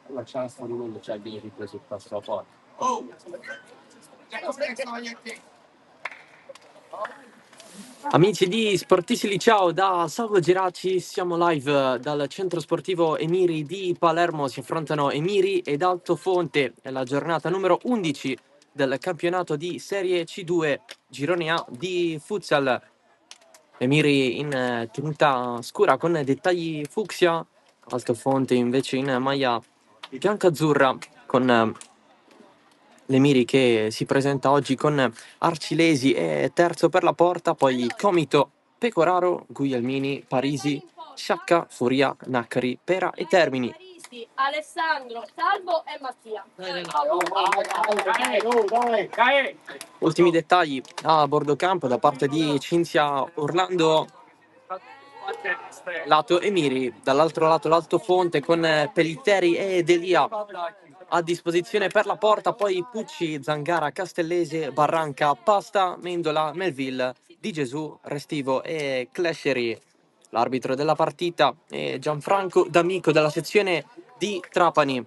La chance di non c'è di ripreso il passo fuori. Amici di Sporticili, ciao da Salvo Geraci, siamo live dal centro sportivo Emiri di Palermo. Si affrontano Emiri ed Altofonte, è la giornata numero 11 del campionato di Serie C2 Girone A di futsal. Emiri in tenuta scura con dettagli fucsia, Altofonte invece in maglia bianca-azzurra con l'Emiri che si presenta oggi con Arcilesi e terzo per la porta, poi Comito, Pecoraro, Guglielmini, Parisi, Sciacca, Furia, Naccari, Pera e Termini. Alessandro, Salvo e Mattia. Ultimi dettagli a bordo campo da parte di Cinzia Orlando, lato Emiri, dall'altro lato l'Altofonte con Pellitteri e Delia a disposizione per la porta, poi Pucci, Zangara, Castellese, Barranca, Pasta, Mendola, Melville, Di Gesù, Restivo e Clesceri. L'arbitro della partita è Gianfranco D'Amico della sezione di Trapani.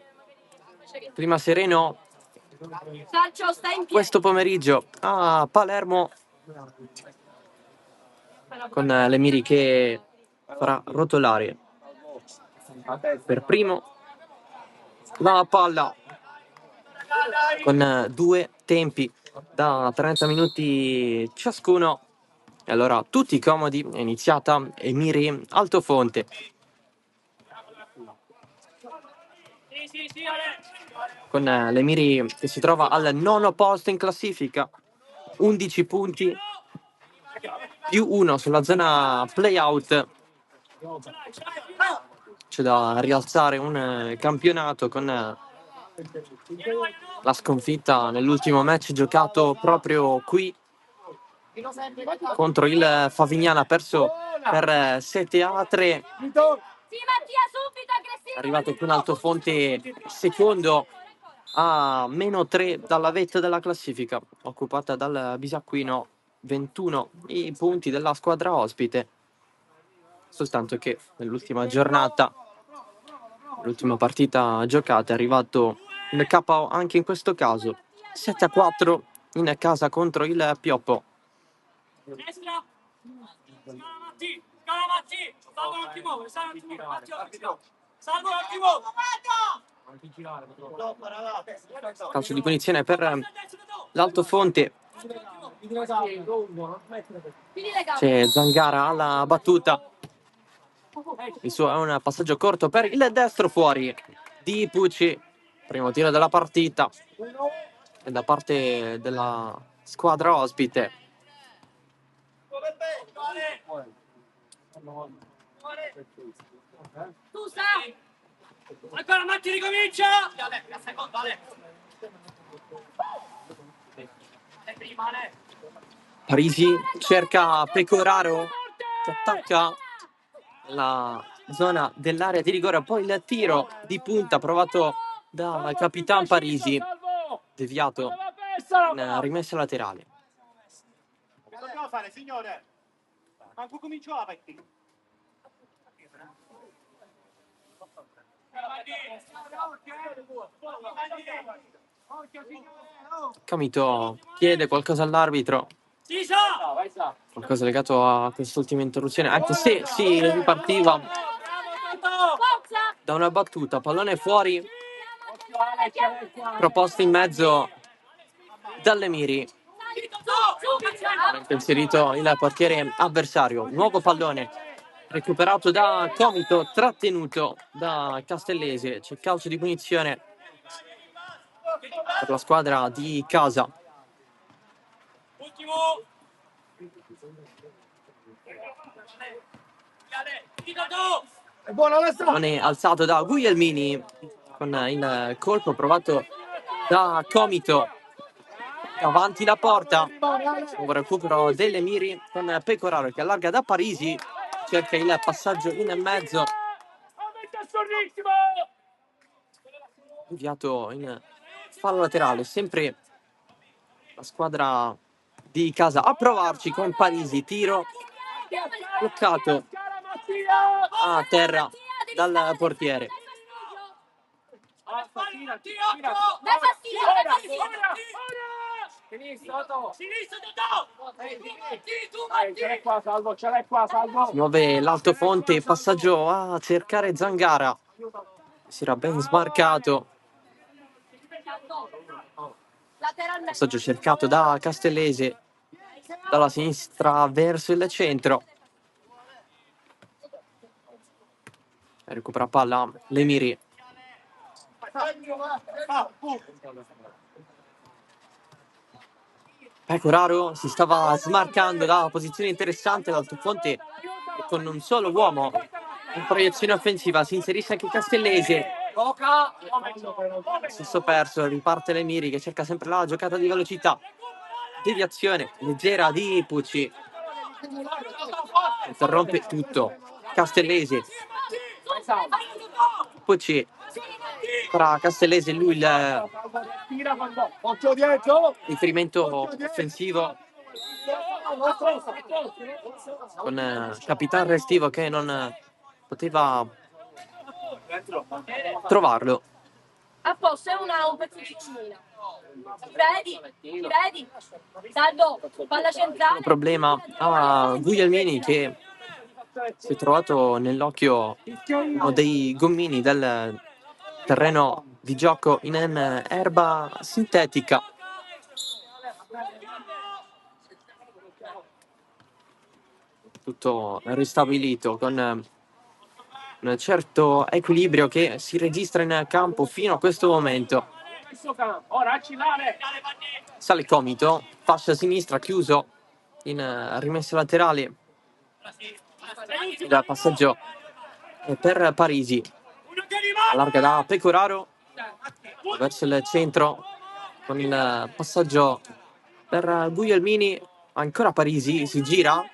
Clima sereno questo pomeriggio a Palermo con l'Emiri che farà rotolare per primo la palla con due tempi da 30 minuti ciascuno. E allora tutti comodi, è iniziata Emiri Altofonte. Con l'Emiri che si trova al nono posto in classifica, 11 punti più 1 sulla zona play-out. C'è da rialzare un campionato con la sconfitta nell'ultimo match giocato proprio qui contro il Favignana, perso per 7-3. È arrivato qui un Altofonte secondo a -3 dalla vetta della classifica, occupata dal Bisacquino, 21 i punti della squadra ospite. Soltanto che nell'ultima giornata, l'ultima partita giocata, è arrivato il KO anche in questo caso, 7-4 in casa contro il Pioppo. Calcio di punizione per l'Altofonte. C'è Zangara alla battuta. Il suo è un passaggio corto per il destro, fuori di Pucci. Primo tiro della partita e da parte della squadra ospite. Ancora Matti, ricomincia! Parisi cerca Pecoraro, che attacca la zona dell'area di rigore, poi il tiro di punta provato da Capitan Parisi, deviato in rimessa laterale. Che dobbiamo fare, signore? Manco comincio a partire. Comito chiede qualcosa all'arbitro, qualcosa legato a quest'ultima interruzione, anche se si ripartiva da una battuta, pallone fuori, proposta in mezzo dall'Emiri, inserito il portiere avversario. Nuovo pallone recuperato da Comito, trattenuto da Castellese. C'è calcio di punizione per la squadra di casa. È buono Alessandro. Non è alzato da Guglielmini con il colpo provato da Comito davanti la porta. Nuovo recupero delle Miri con Pecoraro che allarga da Parisi, cerca il passaggio in mezzo, inviato in fallo laterale. Sempre la squadra di casa a provarci con Parisi, tiro bloccato a terra dal portiere. Dai fastidio. Ce l'hai qua, Salvo, ce l'hai qua, Salvo. Si muove l'altofonte, passaggio a cercare Zangara. Si era ben smarcato. Passaggio cercato da Castellese dalla sinistra verso il centro. Recupera palla Lemiri. Pecoraro si stava smarcando da posizione interessante l'altofonte e con un solo uomo in proiezione offensiva si inserisce anche Castellese. Stesso perso, riparte Lemiri che cerca sempre la giocata di velocità. Deviazione leggera di Pucci. Interrompe tutto. Castellese. Pucci. Tra Castellese e lui il riferimento offensivo con Capitan Restivo che non poteva trovarlo. A posto, è un pezzo di cimina. Ti vedi? Salvo, palla centrale. Un problema a Guglielmini che si è trovato nell'occhio uno dei gommini del terreno di gioco in erba sintetica. Tutto ristabilito con un certo equilibrio che si registra in campo fino a questo momento. Sale Comito, fascia sinistra chiuso in rimessa laterale. Il passaggio per Parisi. Allarga da Pecoraro verso il centro con il passaggio per Guglielmini. Ancora Parisi si gira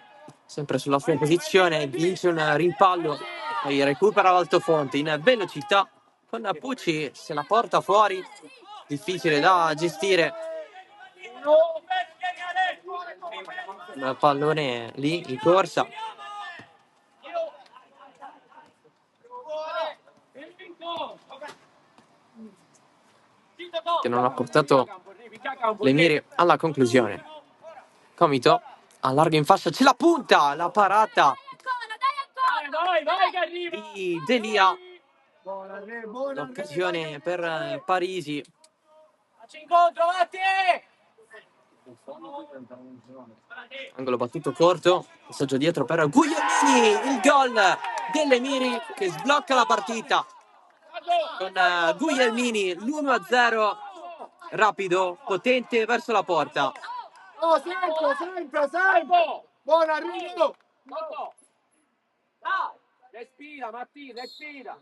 sempre sulla sua posizione, vince un rimpallo e recupera l'altofonte in velocità con Pucci, se la porta fuori, difficile da gestire. Un pallone lì in corsa che non ha portato Lemiri alla conclusione. Comito allarga in fascia, c'è la punta, la parata di Delia. L'occasione per Parisi. Angolo battuto corto, passaggio dietro per Guglielmini, il gol dell'Emiri che sblocca la partita con Guglielmini, l'1-0 rapido, potente verso la porta. Sempre, buon arrivo. Respira, Matti, respira.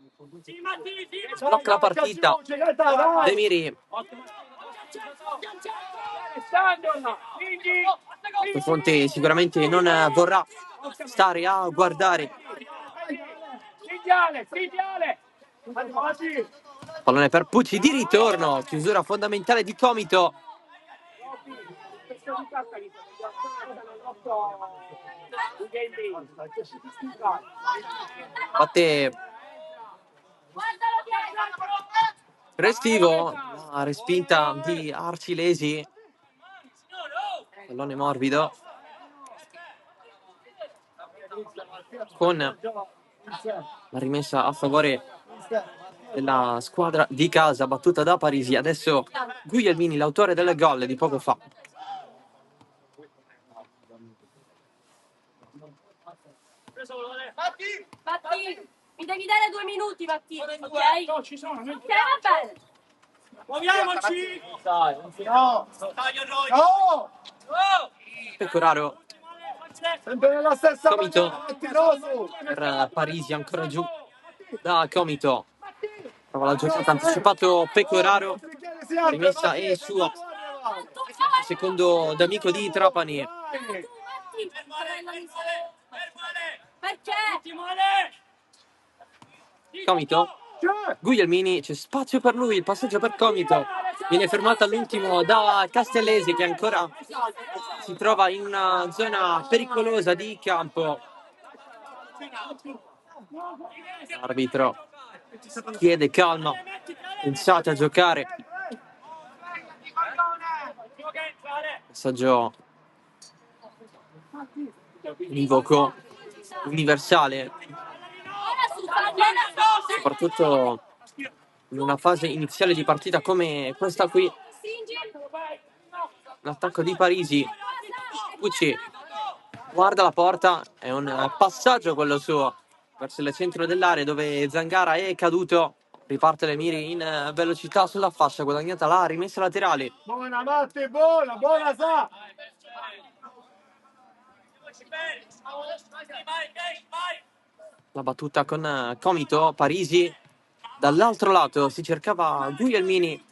Sblocca la partita. Emiri. Fonte sicuramente non vorrà stare a guardare. Pallone per Pucci di ritorno, chiusura fondamentale di Comito. Batte Restivo, la respinta di Arcilesi. Pallone morbido con la rimessa a favore della squadra di casa battuta da Parisi. Adesso Guglielmini, l'autore del gol di poco fa. Matti, mi devi dare 2 minuti, Matti. Ok? No, ci sono. Ok, va bene. Muoviamoci! No! Pecoraro Sempre nella stessa Comito maniera, tiroso. per Parisi, ancora giù da Comito. Prova la giocata, anticipato Pecoraro, rimessa e sua. Secondo d'amico di Trapani. Perché? Comito, Guglielmini, c'è spazio per lui, il passaggio per Comito. Viene fermato all'ultimo da Castellesi che ancora si trova in una zona pericolosa di campo. L'arbitro chiede calma, pensate a giocare. Messaggio univoco, universale, soprattutto in una fase iniziale di partita come questa qui. L'attacco di Parisi, Pucci guarda la porta, è un passaggio quello suo verso il centro dell'area dove Zangara è caduto. Riparte le miri in velocità sulla fascia, guadagnata la rimessa laterale. Buona Matti, buona sa. La battuta con Comito, Parisi dall'altro lato, si cercava Guglielmini.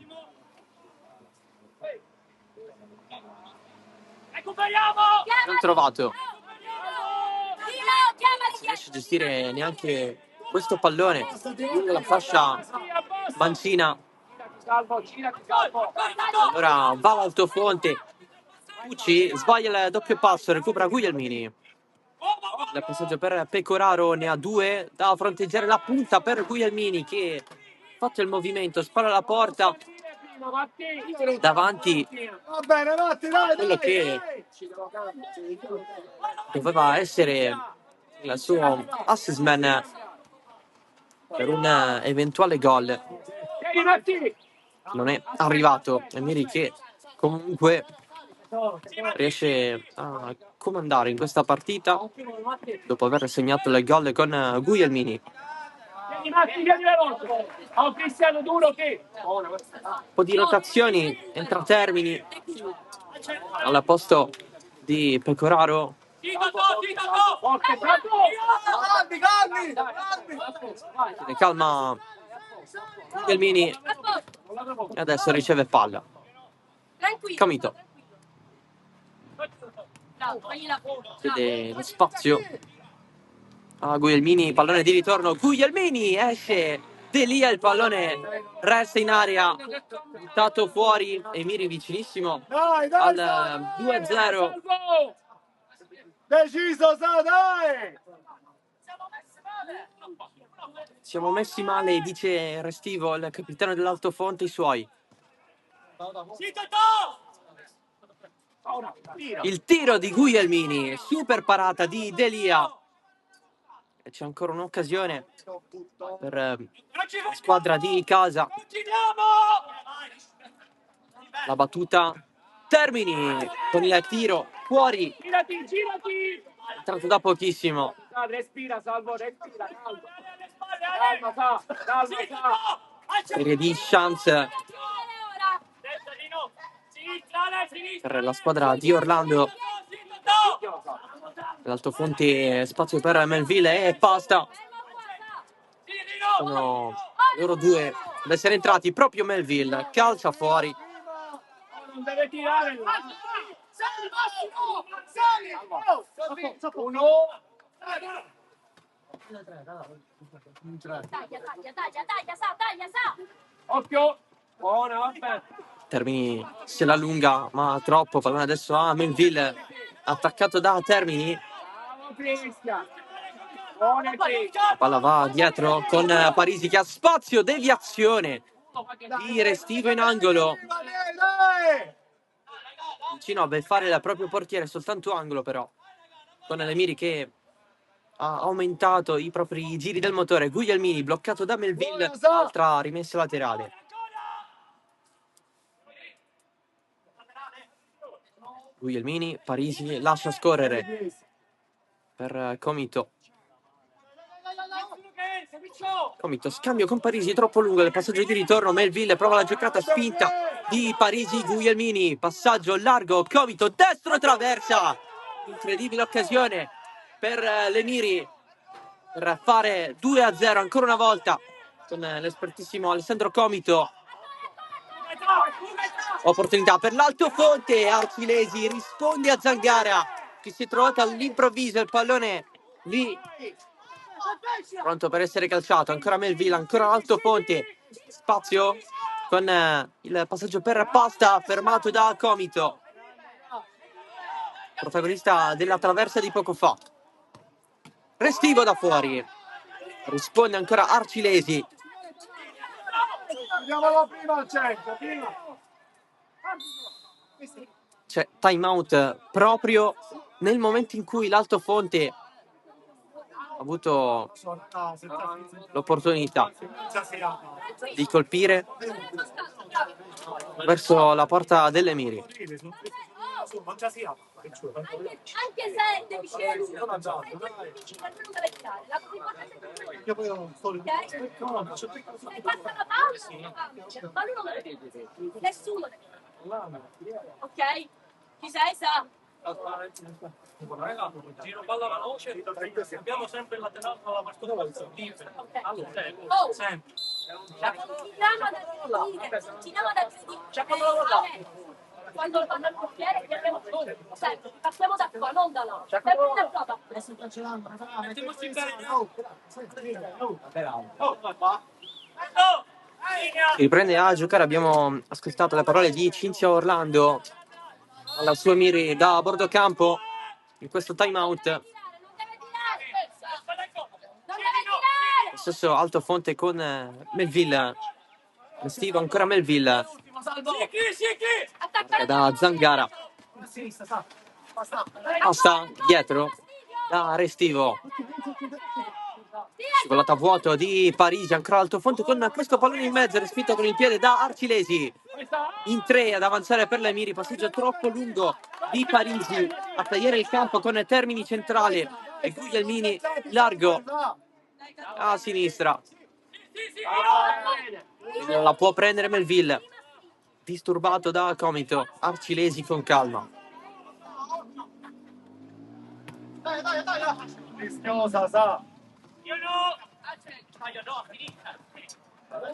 Non trovato. Non si riesce a gestire neanche questo pallone lungo la fascia mancina. Allora va l'altofonte. Pucci sbaglia il doppio passo, recupera Guglielmini. Il passaggio per Pecoraro, ne ha due da fronteggiare, la punta per Guglielmini che ha fatto il movimento, spara la porta davanti. Va bene, Matti, dai, Quello che doveva essere il suo assist man per un eventuale gol. Non è arrivato. Emiri che comunque riesce a comandare in questa partita dopo aver segnato il gol con Guglielmini. Un po' di rotazioni, entra Termini al posto di Pecoraro. Tiene calma Guglielmini e adesso riceve palla. Comito vede lo spazio a Guglielmini, pallone di ritorno, Guglielmini esce, Delia, il pallone resta in aria, buttato fuori, Emiri vicinissimo al 2-0. Deciso, sa, dai. Siamo messi male, dice Restivo, il capitano dell'Altofonte, i suoi. Il tiro di Guglielmini, super parata di Delia. E c'è ancora un'occasione per la squadra di casa. La battuta, Termini con il tiro fuori, entrato da pochissimo. Respira, Salvo, respira. Serie di chance per la squadra di Orlando. L'Altofonte, spazio per Melville e Pasta. Sono loro due ad essere entrati, proprio Melville calcia fuori. Non deve tirare. Taglia, sa. Occhio. Buona, vabbè. Termini se la lunga, ma troppo. Pallone adesso a Melville, attaccato da Termini. La palla va dietro con Parisi che ha spazio, deviazione di Restivo in angolo. Vicino a beffare il proprio portiere, soltanto angolo però. Con Emiri che ha aumentato i propri giri del motore. Guglielmini bloccato da Melville, altra rimessa laterale. Guglielmini, Parisi lascia scorrere per Comito. Comito, scambio con Parisi, troppo lungo il passaggio di ritorno. Melville prova la giocata spinta di Parisi, Guglielmini, passaggio largo, Comito, destro traversa. incredibile occasione per l'Emiri per fare 2-0 ancora una volta con l'espertissimo Alessandro Comito. Opportunità per l'Altofonte, Archilesi risponde a Zangara che si è trovato all'improvviso il pallone lì pronto per essere calciato. Ancora Melville, ancora l'Altofonte, spazio con il passaggio per Pasta fermato da Comito, protagonista della traversa di poco fa. Restivo da fuori, risponde ancora Archilesi. Andiamolo prima al centro, prima. C'è time out proprio nel momento in cui l'Altofonte ha avuto l'opportunità di colpire verso la porta dell'Emiri. Anche se devi scegliere uno, non deve stare. La cosa importante è che se passa la palla, ma lui non deve. Nessuno deve. Ok? Chi sei sa? Giro palla veloce, abbiamo sempre il laterale alla partita sempre. Continuiamo ad aggredire. Quando il pallone portiere chiamiamo sempre, partiamo da qua, non da là. Sempre da qua. Si riprende a giocare. Abbiamo ascoltato le parole di Cinzia Orlando alla sua Emiri da bordo campo in questo time out. Lo stesso Altofonte con Melville. Restivo ancora Melville da Zangara. Pasta dietro da Restivo. Scivolata a vuoto di Parisi, ancora Altofonte con questo pallone in mezzo, respinto con il piede da Archilesi. In 3 ad avanzare per l'Emiri, passaggio troppo lungo di Parisi a tagliare il campo con Termini centrale e Guglielmini largo a sinistra. Non la può prendere Melville, disturbato da Comito. Archilesi con calma. Rischiosa, sa.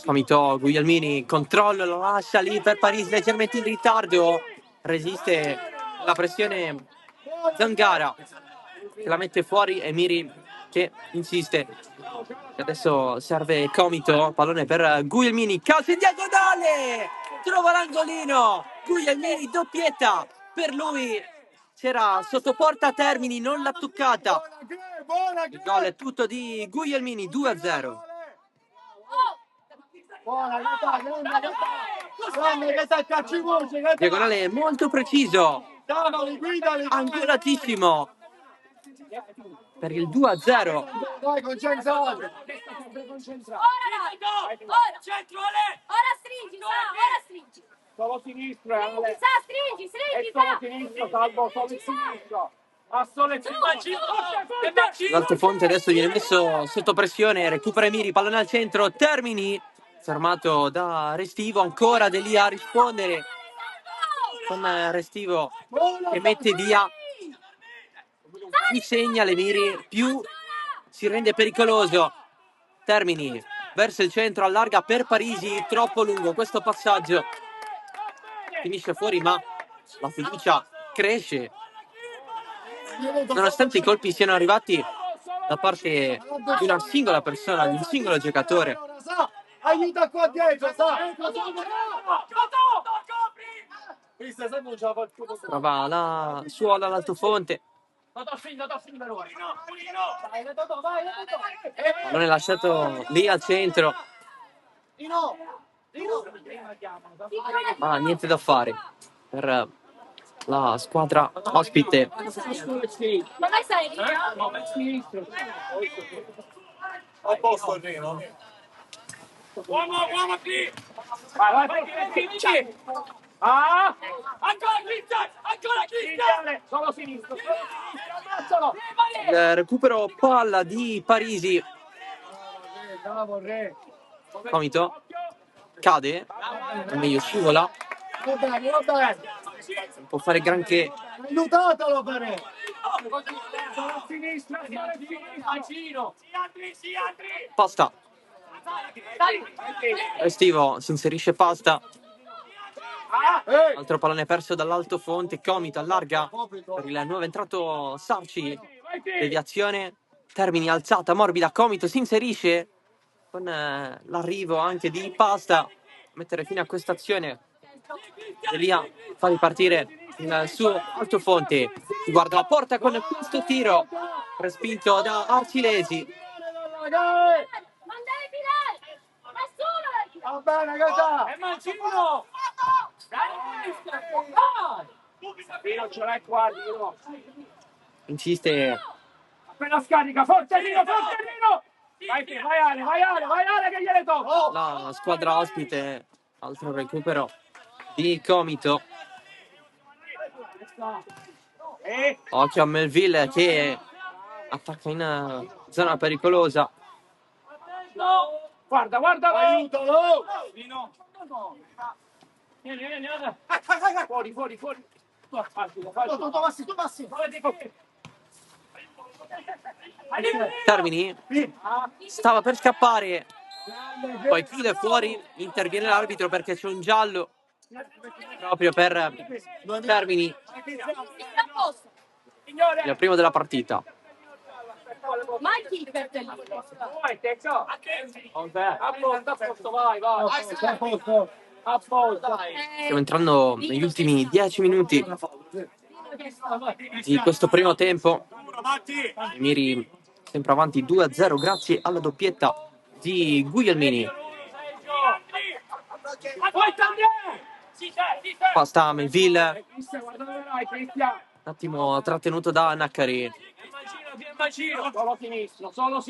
Comito, Guglielmini, controllo, lo lascia lì per Parisi leggermente in ritardo. Resiste la pressione Zangara che la mette fuori. Emiri che insiste. E adesso serve Comito, pallone per Guglielmini, calcio in diagonale, trova l'angolino. Guglielmini, doppietta per lui. C'era sotto porta Termini, non l'ha toccata. Il gol è tutto di Guglielmini, 2-0. Diagonale molto preciso, ancoratissimo per il 2-0. Dai, concentrato. Ora stringi, ora stringi. Solo sinistra, Ale. Stringi, Solo sinistra, Salvo, solo sinistra. A sole L'Altofonte adesso viene messo sotto pressione, recupera Emiri, pallone al centro, Termini fermato da Restivo, ancora De Lia a rispondere con Restivo che mette via. Più segna l'Emiri, più si rende pericoloso. Termini verso il centro, allarga per Parisi, troppo lungo questo passaggio, finisce fuori, ma la fiducia cresce nonostante i colpi siano arrivati da parte di una singola persona, di un singolo giocatore. Aiuta qua dietro, sa. Prova la suola all'Altofonte. Non è lasciato lì al centro, ma niente da fare per la squadra ospite. Ma mai sei? A posto il Rino. Uomo qui! Vai, Ah! Ancora Cristian! Solo sinistro! Ammazzalo! Il recupero palla di Parisi. Bravo, Re. Comito cade, o meglio scivola. Va bene, va bene. non può fare granché. Aiutatelo però! A sinistra, vicino. Pasta. Restivo si inserisce Pasta. Altro pallone perso dall'alto Fonte. Comito allarga per il nuovo entrato Sarci. Deviazione. Termini alzata morbida. Comito si inserisce con l'arrivo anche di Pasta. Mettere fine a questa azione. Elia fa ripartire il suo altofonte. Si guarda la porta con questo tiro respinto da Arcilesi. Va bene, Gaetà! E Mancino! Non ce l'hai qua, Dino. Insiste Appena scarica, forte Dino, forte Dino! Vai Ale, che gliele tocca! la squadra ospite. Altro recupero di Comito. Occhio a Melville che attacca in zona pericolosa. Guarda! Aiutalo! Dino! Vieni! Fuori! Tu passi! Termini stava per scappare, poi chiude fuori. Interviene l'arbitro perché c'è un giallo proprio per Termini, il primo della partita. Stiamo entrando negli ultimi 10 minuti di questo primo tempo. Emiri sempre avanti 2-0 grazie alla doppietta di Guglielmini. Pasta Melville, un attimo trattenuto da Naccari. Solo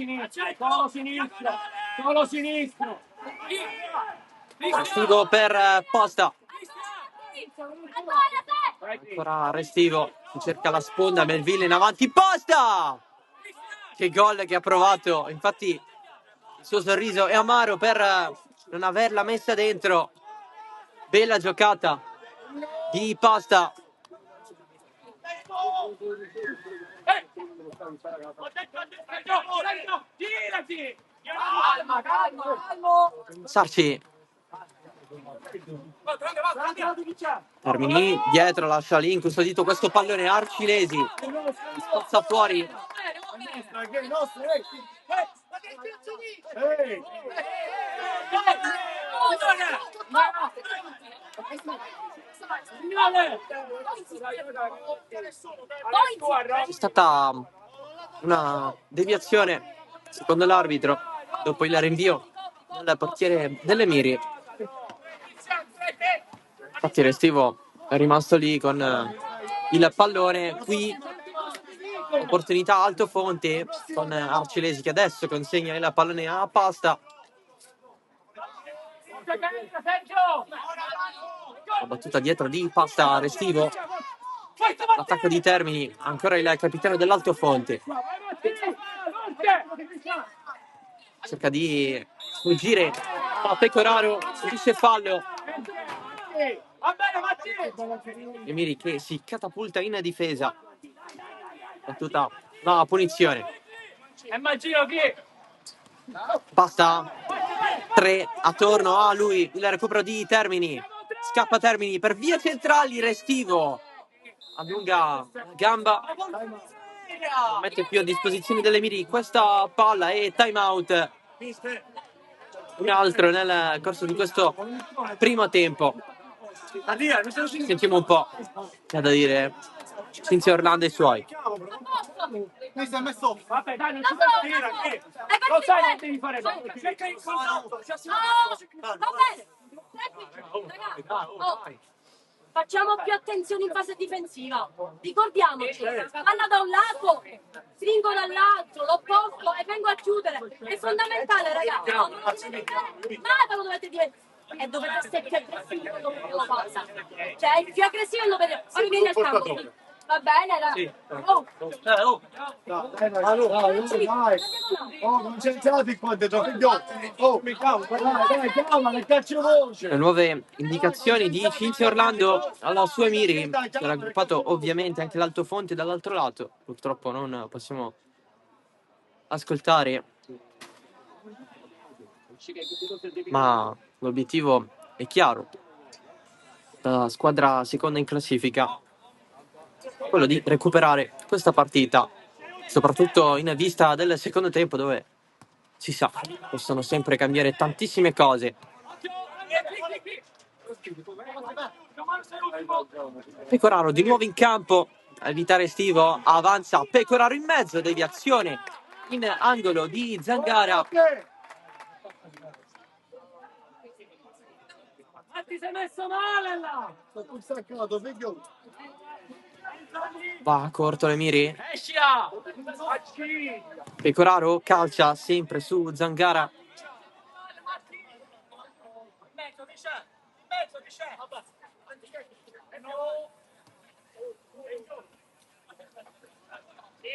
sinistro. Restivo per Pasta. Ancora Restivo, cerca la sponda, Melville in avanti, Pasta! Che gol che ha provato, infatti il suo sorriso è amaro per non averla messa dentro. Bella giocata di Pasta. Sarci. Termini dietro, lascia lì incustodito questo pallone. Arcilesi spazza fuori. C'è stata una deviazione secondo l'arbitro dopo il rinvio del portiere dell'Emiri. Infatti Restivo è rimasto lì con il pallone. Qui opportunità altofonte con Arcilesi che adesso consegna il pallone a Pasta. La battuta dietro di Pasta, Restivo. L'attacco di Termini, ancora il capitano dell'Altofonte. Cerca di sfuggire a Pecoraro, subisce fallo. Emiri che si catapulta in difesa. Battuta, no, punizione. Immagino che Pasta 3 attorno a lui, il recupero di Termini. Scappa Termini per vie centrali, Restivo allunga la gamba, non mette più a disposizione dell'Emiri questa palla e time out. Un altro nel corso di questo primo tempo. Sentiamo un po' che ha da dire Cinzia Orlando e i suoi. Mi si è messo. vabbè, dai, non ci puoi dire che lo sai che devi fare. Cerca il contatto. Va bene. Facciamo più attenzione in fase difensiva. Ricordiamoci, palla da un lato, stringo dall'altro, l'opposto e vengo a chiudere. È fondamentale, ragazzi. Ma lo dovete dire. E dovete essere più aggressivi quando lo passa. Cioè, il più aggressivo lo vedete. Ora vieni al campo. Va bene, dai. Oh, Dai. Oh, concentrati qua dentro, figlio. Oh, dai, calma, che caccio voce. Le nuove indicazioni di Cinzia Orlando alla sua Emiri, si era aggruppato ovviamente anche l'altofonte dall'altro lato. Purtroppo non possiamo ascoltare, ma l'obiettivo è chiaro. La squadra seconda in classifica, quello di recuperare questa partita, soprattutto in vista del secondo tempo, dove si sa, possono sempre cambiare tantissime cose. Pecoraro di nuovo in campo a evitare Estivo, avanza Pecoraro in mezzo, deviazione in angolo di Zangara. Ti sei messo male là! Sono staccato, figlio. Va a corto Emiri. Escia! Pecoraro calcia sempre su Zangara.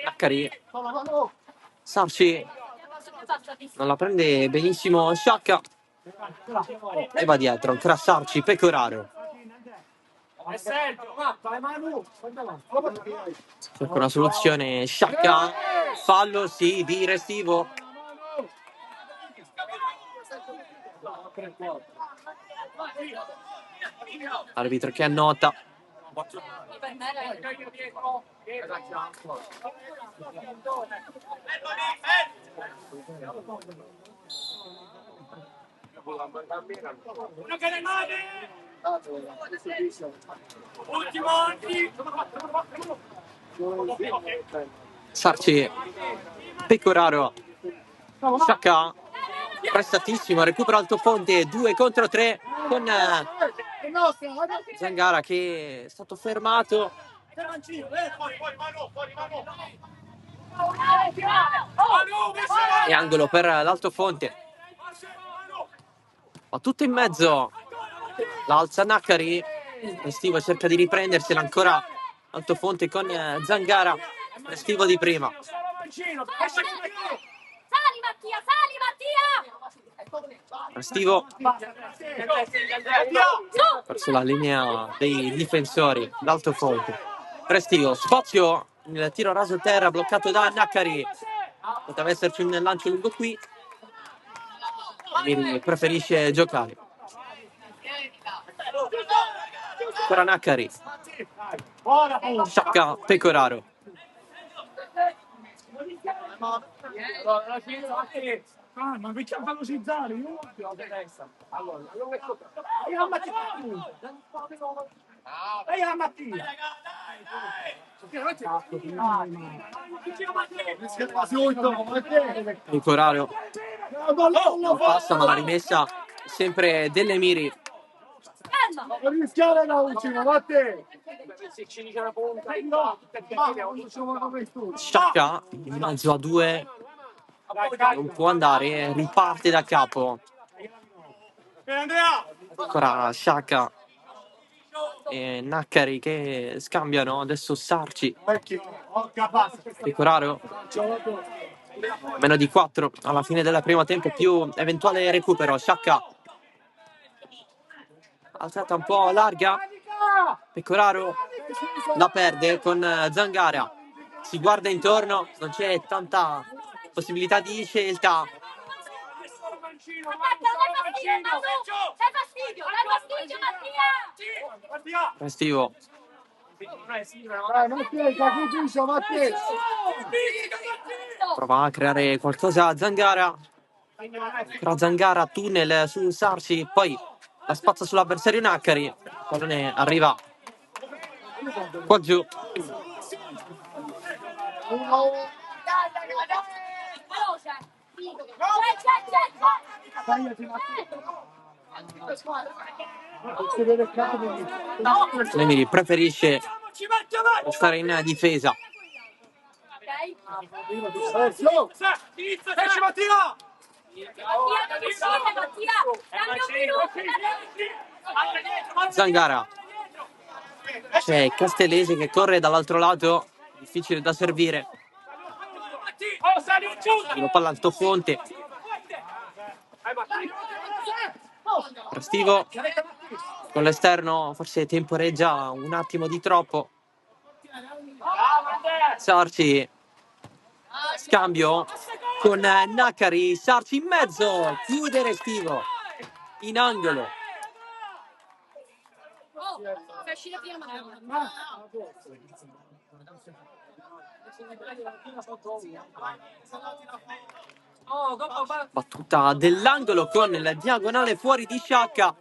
Naccari. Sarci non la prende benissimo Sciacca e va dietro ancora Sarci. Pecoraro cerca una soluzione. Sciacca, fallo sì di Restivo. Arbitro che annota. Uno che rimane! Ultimo! Sarci, Pecoraro, Sciacca, prestatissimo, recupera Altofonte, 2 contro 3 con Zangara che è stato fermato. E angolo per l'Altofonte. Ma tutto in mezzo, l'alza Naccari, Restivo cerca di riprendersela ancora Altofonte con Zangara, Restivo di prima. sali Mattia, sali Mattia! Restivo verso la linea dei difensori, l'Altofonte. Restivo, spazio, il tiro raso terra bloccato da Naccari. Poteva esserci un lancio lungo qui. Emiri preferisce giocare. Ancora Naccari. Sciacca, Pecoraro. Ma facciamo velocizzare, io allora, lei è la Mattia. Pecoraro non passa, ma la rimessa sempre dell'Emiri. Non rischiare la ultima, Matte. Sciacca in mezzo a due, non può andare, riparte da capo. Ancora Sciacca e Naccari che scambiano, adesso Sarci. Pecoraro meno di 4 alla fine del primo tempo più eventuale recupero. Sciacca alzata un po' larga, Pecoraro la perde con Zangara, si guarda intorno, non c'è tanta possibilità di scelta. Dai fastidio, Mattia! Restivo Dai, Matte, sacrificio, Matte. prova a creare qualcosa a Zangara. Ancora Zangara, tunnel su Sarci, poi la spazza sull'avversario Naccari. Il pallone arriva qua giù. L'Emiri preferisce stare in difesa. Esci Mattia! Zangara C'è Castellesi che corre dall'altro lato, difficile da servire. Oh, sali giù! Lo palla Altofonte. Restivo con l'esterno, forse temporeggia un attimo di troppo. Sarci, scambio con Naccari, Sarci in mezzo, chiude Restivo in angolo. Oh, fai la prima. Battuta dell'angolo con il diagonale fuori di Sciacca. Ha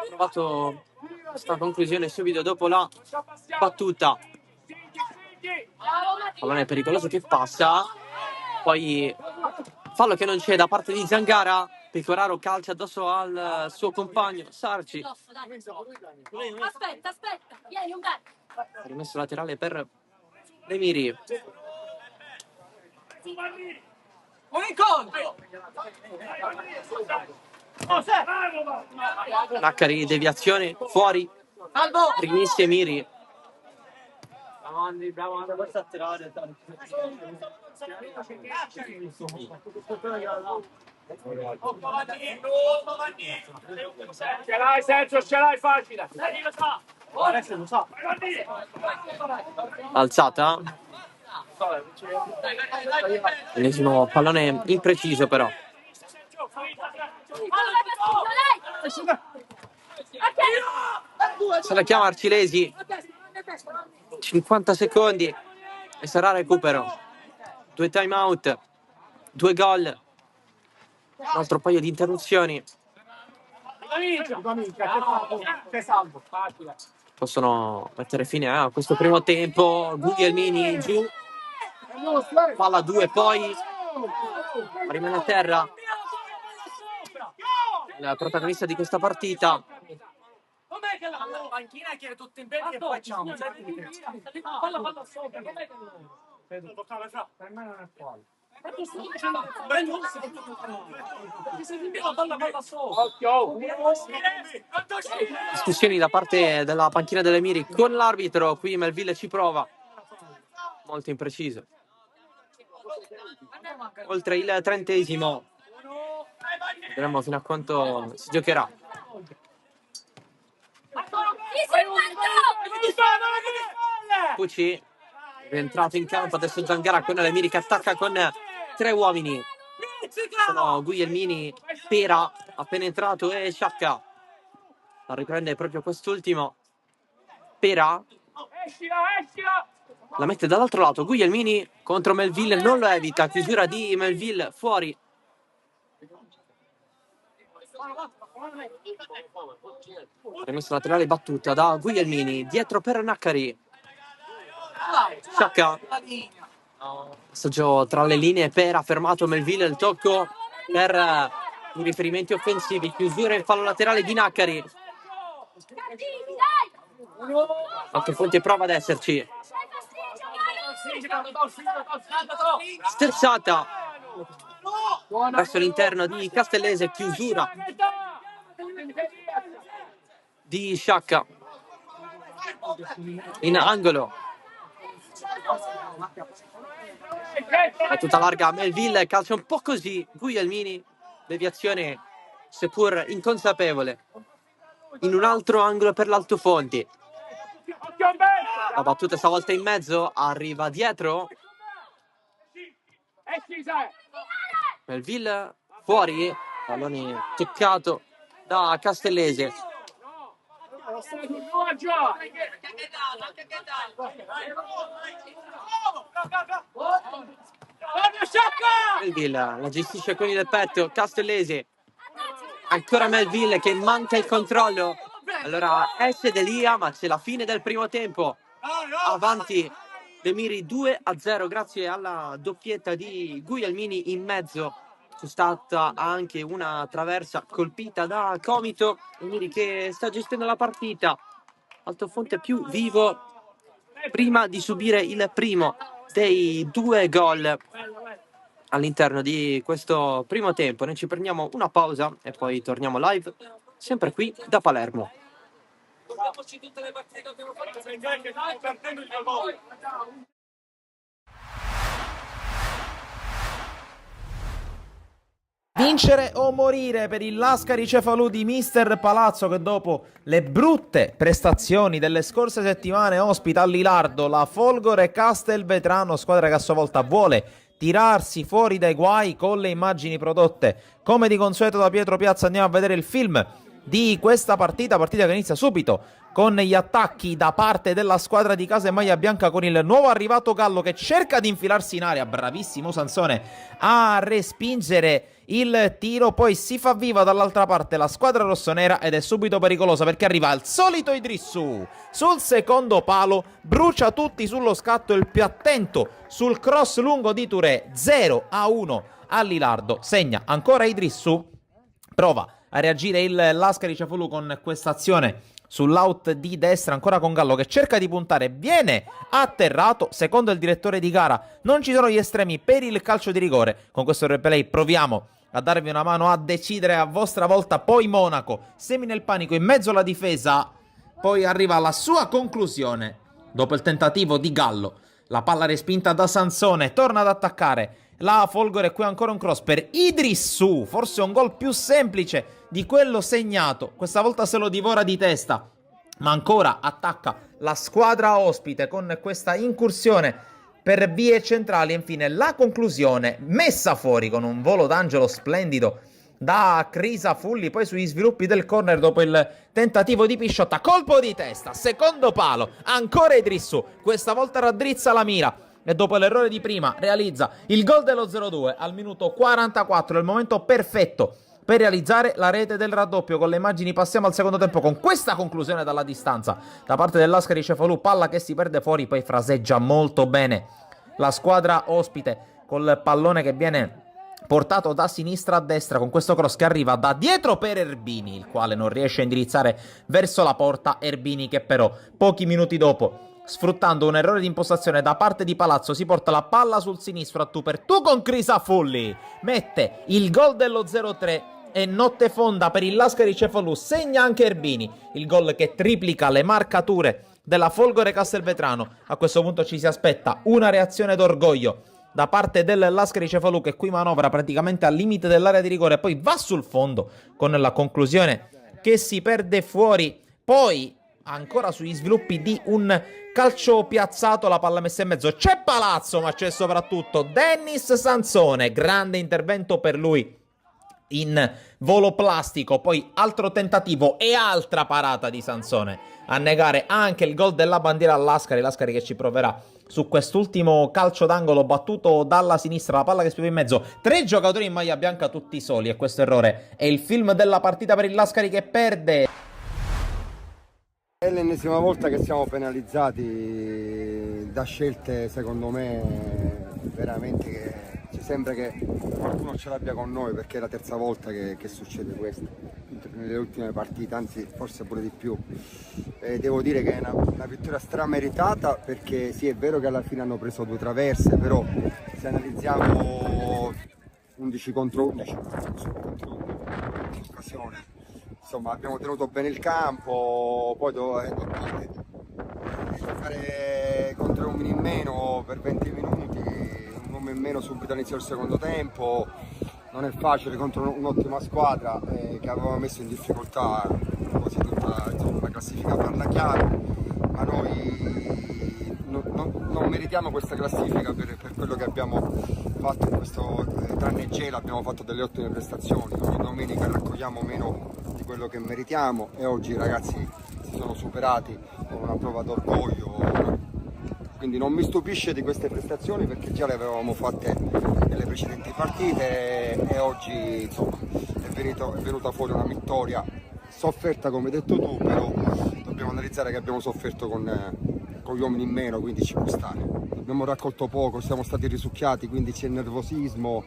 provato questa conclusione subito dopo la battuta. Pallone pericoloso che passa. Poi fallo che non c'è da parte di Zangara. Pecoraro calcia addosso al suo compagno Sarci. Aspetta, vieni un gatto. Rimesso laterale per Emiri. Un incontro! Naccari, deviazione fuori. Salvo! Rimessi Emiri. Bravo, questo a tirare. Ce l'hai Sergio, ce l'hai facile. Alzata. Ennesimo pallone impreciso però. Se la chiama Arcilesi. 50 secondi e sarà recupero. 2 time out, 2 gol, un altro paio di interruzioni. Possono mettere fine a questo primo tempo. Guglielmini giù, palla 2 poi, rimane a terra il protagonista di questa partita. Com'è che la panchina chiede tutto in piedi e poi facciamo? Palla sopra, com'è che per me non è fuori. Discussioni da parte della panchina delle Miri con l'arbitro. Qui Melville ci prova, molto impreciso. Oltre il 30°, vedremo fino a quanto si giocherà. Pucci è entrato in campo, adesso Zangara con Lemiri che attacca con 3 uomini. Sono Guglielmini, Pera appena entrato e Sciacca. La riprende proprio quest'ultimo. Pera la mette dall'altro lato. Guglielmini contro Melville, non lo evita. Chiusura di Melville fuori. Rimessa laterale battuta da Guglielmini, dietro per Naccari. Sciacca, passaggio tra le linee per ha fermato Melville, il tocco per i riferimenti offensivi, chiusura in fallo laterale di Naccari. Altofonte prova ad esserci, sterzata verso l'interno di Castellese, chiusura di Sciacca in angolo. Battuta larga Melville, calcia un po' così Guglielmini, deviazione seppur inconsapevole in un altro angolo per l'Altofonte. La battuta stavolta in mezzo, arriva dietro Melville, fuori, pallone toccato da Castellese. Melville la gestisce con il petto, Castellese, ancora Melville che manca il controllo. Allora esce Delia, ma c'è la fine del primo tempo. Avanti Demiri 2-0 grazie alla doppietta di Guglielmini in mezzo. C'è stata anche una traversa colpita da Comito. Demiri che sta gestendo la partita. Altofonte più vivo prima di subire il primo dei 2 gol all'interno di questo primo tempo. Noi ci prendiamo una pausa e poi torniamo live. sempre qui da Palermo. Guardiamoci tutte le partite che abbiamo fatto. Perdendo il gol. Vincere o morire per il Lascari Cefalù di Mister Palazzo, che dopo le brutte prestazioni delle scorse settimane ospita a Lilardo la Folgore Castelvetrano, squadra che a sua volta vuole tirarsi fuori dai guai con le immagini prodotte. Come di consueto da Pietro Piazza andiamo a vedere il film di questa partita che inizia subito con gli attacchi da parte della squadra di casa in maglia bianca, con il nuovo arrivato Gallo che cerca di infilarsi in area, bravissimo Sansone a respingere il tiro, poi si fa viva dall'altra parte la squadra rossonera ed è subito pericolosa perché arriva il solito Idrissou sul secondo palo, brucia tutti sullo scatto, il più attento sul cross lungo di Touré. 0-1 a Lilardo, segna ancora Idrissou, prova a reagire il Lascari Cefalù con questa azione sull'out di destra, ancora con Gallo che cerca di puntare, viene atterrato. Secondo il direttore di gara non ci sono gli estremi per il calcio di rigore. Con questo replay proviamo a darvi una mano a decidere a vostra volta. Poi Monaco semina il panico in mezzo alla difesa, poi arriva alla sua conclusione dopo il tentativo di Gallo, la palla respinta da Sansone, torna ad attaccare la Folgore, qui ancora un cross per Idrissou, forse un gol più semplice di quello segnato, questa volta se lo divora di testa, ma ancora attacca la squadra ospite con questa incursione per vie centrali. E infine la conclusione messa fuori con un volo d'angelo splendido da Crisafulli, poi sugli sviluppi del corner dopo il tentativo di Pisciotta, colpo di testa, secondo palo, ancora Idrissou, questa volta raddrizza la mira e dopo l'errore di prima realizza il gol dello 0-2 al minuto 44, il momento perfetto per realizzare la rete del raddoppio. Con le immagini passiamo al secondo tempo con questa conclusione dalla distanza da parte del Lascari Cefalù, palla che si perde fuori, poi fraseggia molto bene la squadra ospite col pallone che viene portato da sinistra a destra con questo cross che arriva da dietro per Erbini, il quale non riesce a indirizzare verso la porta. Erbini che però pochi minuti dopo, sfruttando un errore di impostazione da parte di Palazzo, si porta la palla sul sinistro a tu per tu con Crisafulli, mette il gol dello 0-3 e notte fonda per il Lascari Cefalù. Segna anche Erbini, il gol che triplica le marcature della Folgore Castelvetrano. A questo punto ci si aspetta una reazione d'orgoglio da parte del Lascari Cefalù, che qui manovra praticamente al limite dell'area di rigore, poi va sul fondo con la conclusione che si perde fuori. Poi ancora sugli sviluppi di un calcio piazzato, la palla messa in mezzo, c'è Palazzo ma c'è soprattutto Dennis Sansone, grande intervento per lui in volo plastico, poi altro tentativo e altra parata di Sansone a negare anche il gol della bandiera al Lascari. Lascari che ci proverà su quest'ultimo calcio d'angolo battuto dalla sinistra, la palla che spiova in mezzo, 3 giocatori in maglia bianca tutti soli, e questo errore è il film della partita per il Lascari che perde. È l'ennesima volta che siamo penalizzati da scelte, secondo me, veramente che ci sembra che qualcuno ce l'abbia con noi, perché è la terza volta che succede questo nelle ultime partite, anzi forse pure di più. Devo dire che è una vittoria strameritata, perché sì, è vero che alla fine hanno preso 2 traverse, però se analizziamo 11 contro 11 in occasione, insomma abbiamo tenuto bene il campo, poi giocare con 3 uomini in meno per 20 minuti, un uomo in meno subito all'inizio del secondo tempo, non è facile contro un'ottima squadra che aveva messo in difficoltà quasi tutta la classifica parla chiaro, ma noi non meritiamo questa classifica per quello che abbiamo fatto in questo, tranne Gela abbiamo fatto delle ottime prestazioni, ogni domenica raccogliamo meno di quello che meritiamo e oggi i ragazzi si sono superati con una prova d'orgoglio, quindi non mi stupisce di queste prestazioni perché già le avevamo fatte nelle precedenti partite e oggi insomma è venuta fuori una vittoria sofferta come hai detto tu, però dobbiamo analizzare che abbiamo sofferto con gli uomini in meno, quindi ci può stare. Abbiamo raccolto poco, siamo stati risucchiati, quindi c'è nervosismo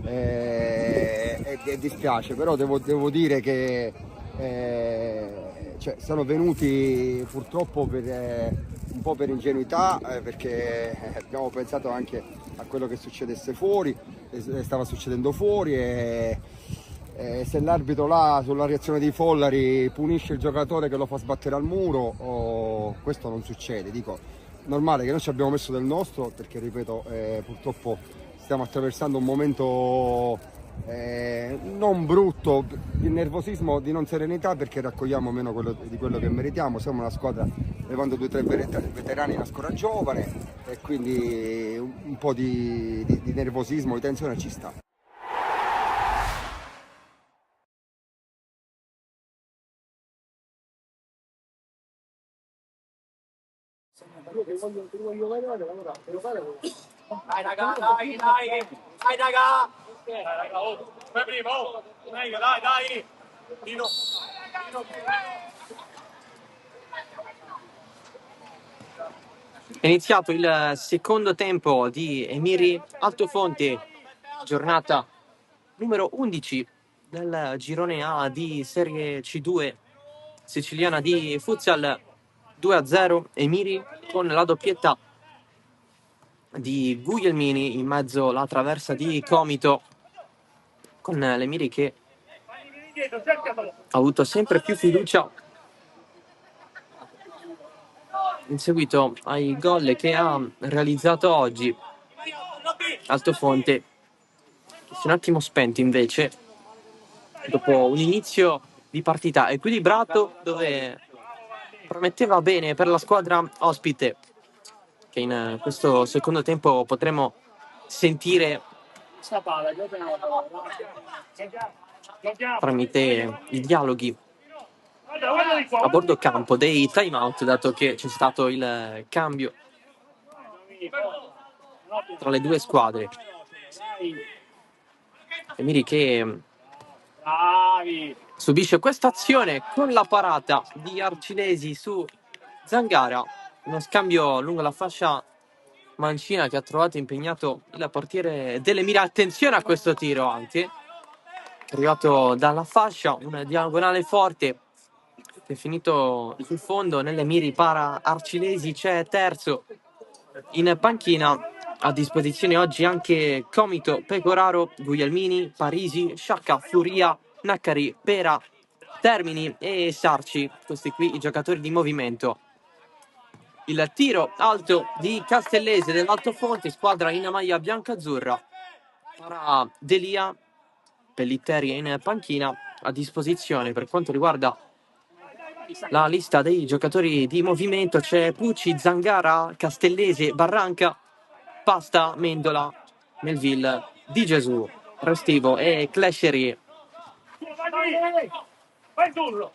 e dispiace, però devo dire che sono venuti purtroppo un po' per ingenuità, perché abbiamo pensato anche a quello che succedesse fuori, stava succedendo fuori e Se l'arbitro là sulla reazione di Follari punisce il giocatore che lo fa sbattere al muro, questo non succede. Dico, normale che noi ci abbiamo messo del nostro, perché ripeto, purtroppo stiamo attraversando un momento non brutto, di nervosismo, di non serenità, perché raccogliamo meno di quello che meritiamo. Siamo una squadra, levando 2 o 3 veterani, una squadra giovane, e quindi un po' di nervosismo, di tensione ci sta. Dai raga, dai, dai, dai raga. Dai raga, oh, fai prima, oh. Dai, dai. Dino. È iniziato il secondo tempo di Emiri Altofonte, giornata numero 11 del girone A di Serie C2 siciliana di futsal. 2-0 Emiri con la doppietta di Guglielmini, in mezzo la traversa di Comito, con l'Emiri che ha avuto sempre più fiducia in seguito ai gol che ha realizzato oggi. Altofonte si è un attimo spento invece dopo un inizio di partita equilibrato, dove prometteva bene per la squadra ospite, che in questo secondo tempo potremo sentire tramite i dialoghi a bordo campo dei time out, dato che c'è stato il cambio tra le due squadre. Emiri che subisce questa azione con la parata di Arcilesi su Zangara, uno scambio lungo la fascia mancina che ha trovato impegnato il portiere dell'Emiri. Attenzione a questo tiro anche, arrivato dalla fascia, una diagonale forte che è finito sul fondo. Nell'Emiri para Arcilesi, c'è terzo in panchina. A disposizione oggi anche Comito, Pecoraro, Guglielmini, Parisi, Sciacca, Furia, Naccari, Pera, Termini e Sarci, questi qui i giocatori di movimento. Il tiro alto di Castellese dell'Altofonte, squadra in maglia bianca-azzurra, para Delia, Pellitteri in panchina. A disposizione per quanto riguarda la lista dei giocatori di movimento c'è Pucci, Zangara, Castellese, Barranca, Pasta, Mendola, Melville, Di Gesù, Restivo e Clescerie. Vai su!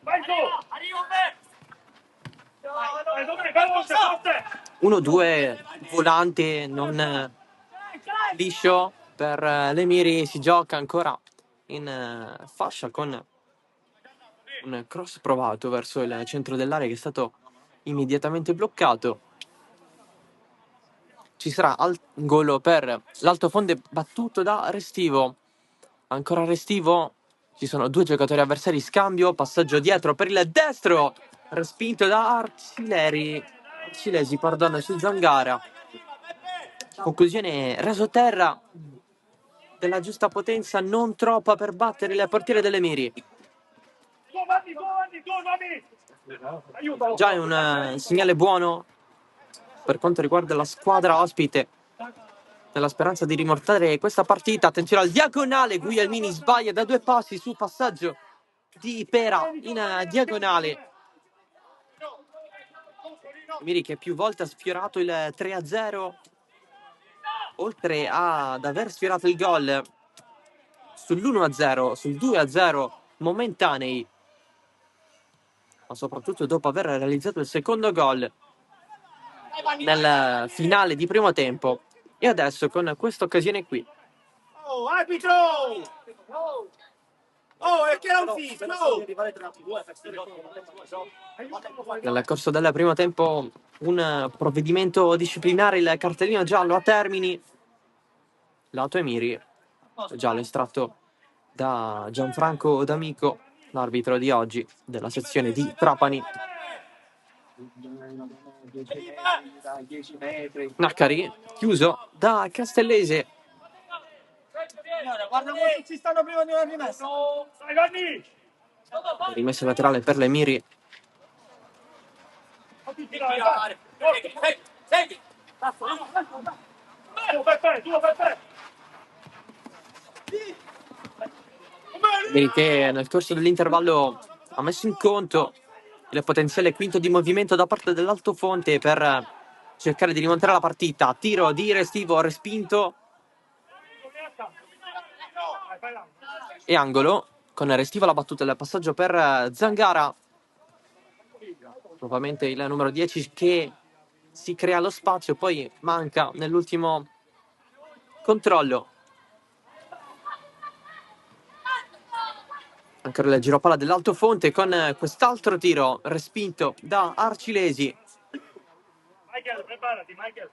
1-2, volante non liscio per l'Emiri. Si gioca ancora in fascia con un cross provato verso il centro dell'area che è stato immediatamente bloccato. Ci sarà angolo per l'Altofonte battuto da Restivo. Ancora Restivo, ci sono 2 giocatori avversari, scambio, passaggio dietro per il destro, respinto da Arcilesi, su Zangara. Conclusione rasoterra della giusta potenza, non troppa per battere il portiere dell'Emiri. Già è un segnale buono per quanto riguarda la squadra ospite, nella speranza di rimortare questa partita. Attenzione al diagonale, Guglielmini sbaglia da 2 passi su passaggio di Pera in diagonale. Emiri che più volte ha sfiorato il 3-0, oltre ad aver sfiorato il gol sull'1-0, sul 2-0 momentanei, ma soprattutto dopo aver realizzato il secondo gol nel finale di primo tempo. E adesso con questa occasione qui. Oh, arbitro! Oh, è che era un fischio! Nel corso del primo tempo un provvedimento disciplinare, il cartellino giallo a Termini, lato Emiri, giallo estratto da Gianfranco D'Amico, l'arbitro di oggi della sezione di Trapani. Naccari chiuso da Castellese. Guarda come ci stanno prima di una rimessa. Dai, Vanni! Rimessa laterale per l'Emiri. Senti! Due per te! Emiri che nel corso dell'intervallo ha messo in conto il potenziale quinto di movimento da parte dell'Altofonte per cercare di rimontare la partita. Tiro di Restivo respinto e angolo con Restivo la battuta del passaggio per Zangara. Nuovamente il numero 10 che si crea lo spazio, poi manca nell'ultimo controllo. Ancora il giropalla dell'Altofonte con quest'altro tiro respinto da Arcilesi. Michael, preparati, Michael.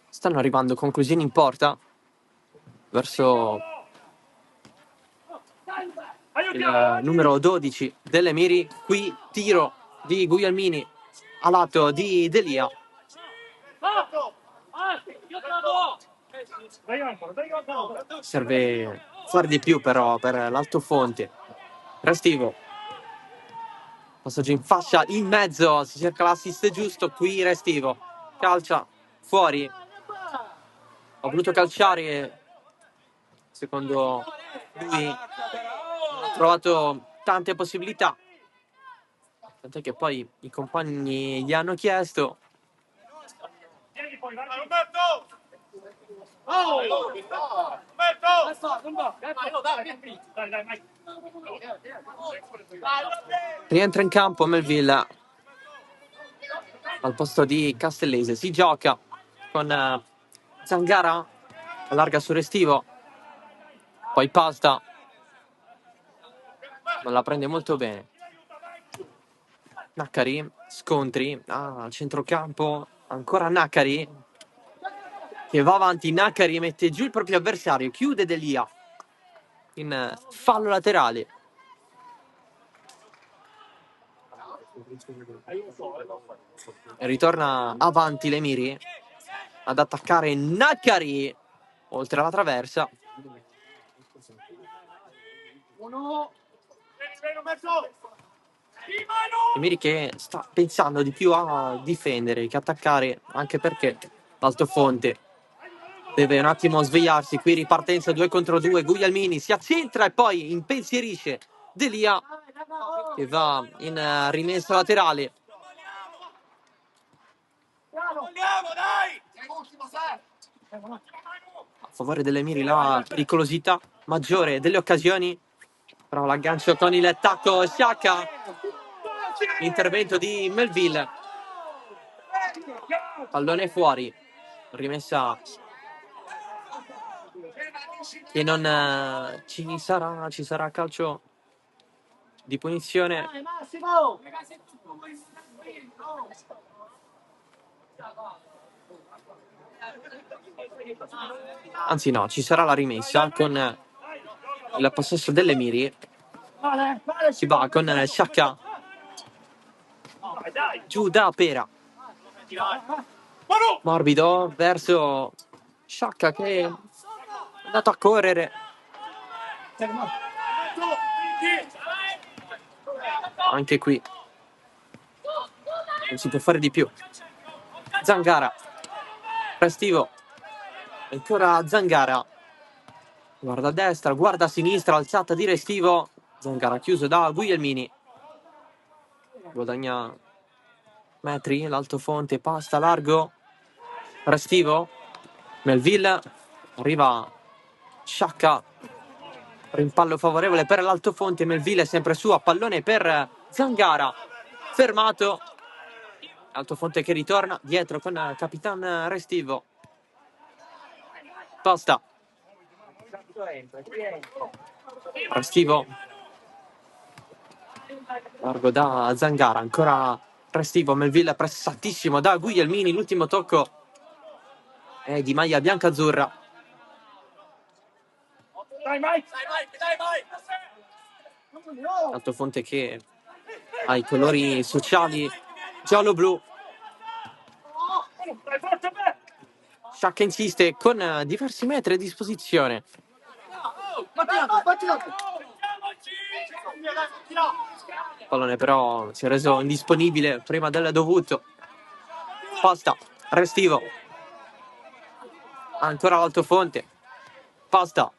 Stanno arrivando conclusioni in porta verso il numero 12 dell'Emiri. Qui tiro di Guglielmini a lato di Delia. Serve fare di più però per l'Altofonte. Restivo. Passaggio in fascia, in mezzo, si cerca l'assist giusto, qui Restivo. Calcia, fuori. Ho voluto calciare, secondo lui ha trovato tante possibilità. Tant'è che poi i compagni gli hanno chiesto. Vieni poi, vai, Roberto! Dai, Mike. Rientra in campo Melville al posto di Castellese. Si gioca con Zangara, allarga su Restivo, poi Pasta, non la prende molto bene. Naccari, scontri al centrocampo, ancora Naccari che va avanti. Naccari mette giù il proprio avversario, chiude Delia in fallo laterale. E ritorna avanti l'Emiri ad attaccare Naccari oltre la traversa. Emiri che sta pensando di più a difendere che attaccare, anche perché l'Altofonte deve un attimo svegliarsi. Qui ripartenza 2 contro 2, Guglielmini si accentra e poi impensierisce Delia che va in rimessa laterale. A favore dell'Emiri la pericolosità maggiore delle occasioni, però l'aggancio con il tacco Sciacca, intervento di Melville, pallone fuori, rimessa che non ci sarà calcio di punizione. Anzi no, ci sarà la rimessa con il possesso dell'Emiri. Si va con Sciacca giù da Pera, morbido verso Sciacca che è andato a correre. Anche qui non si può fare di più. Zangara, Restivo, ancora Zangara, guarda a destra, guarda a sinistra, alzata di Restivo. Zangara chiuso da Guglielmini, guadagna metri, l'Altofonte, pasta largo, Restivo, Melville, arriva Sciacca, rimpallo favorevole per l'Altofonte. Melville sempre su a pallone per Zangara, fermato. Altofonte che ritorna dietro con Capitan Restivo. Pasta, Restivo, largo da Zangara, ancora Restivo. Melville pressatissimo da Guglielmini, l'ultimo tocco è di maglia bianca-azzurra. Dai, Mike! Altofonte che ha i colori sociali giallo-blu. Dai, forza, beh! Sciacca insiste con diversi metri a disposizione. Il pallone però si è reso indisponibile prima del dovuto. Pasta, restivo. Ancora l'Altofonte. Pasta.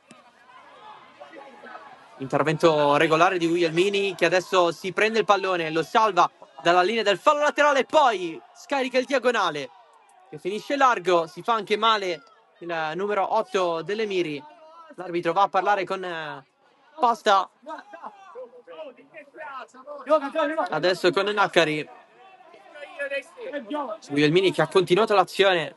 Intervento regolare di Guglielmini che adesso si prende il pallone, lo salva dalla linea del fallo laterale, poi scarica il diagonale che finisce largo, si fa anche male il numero 8 delle Miri. L'arbitro va a parlare con Pasta. Adesso con Naccari. Guglielmini che ha continuato l'azione.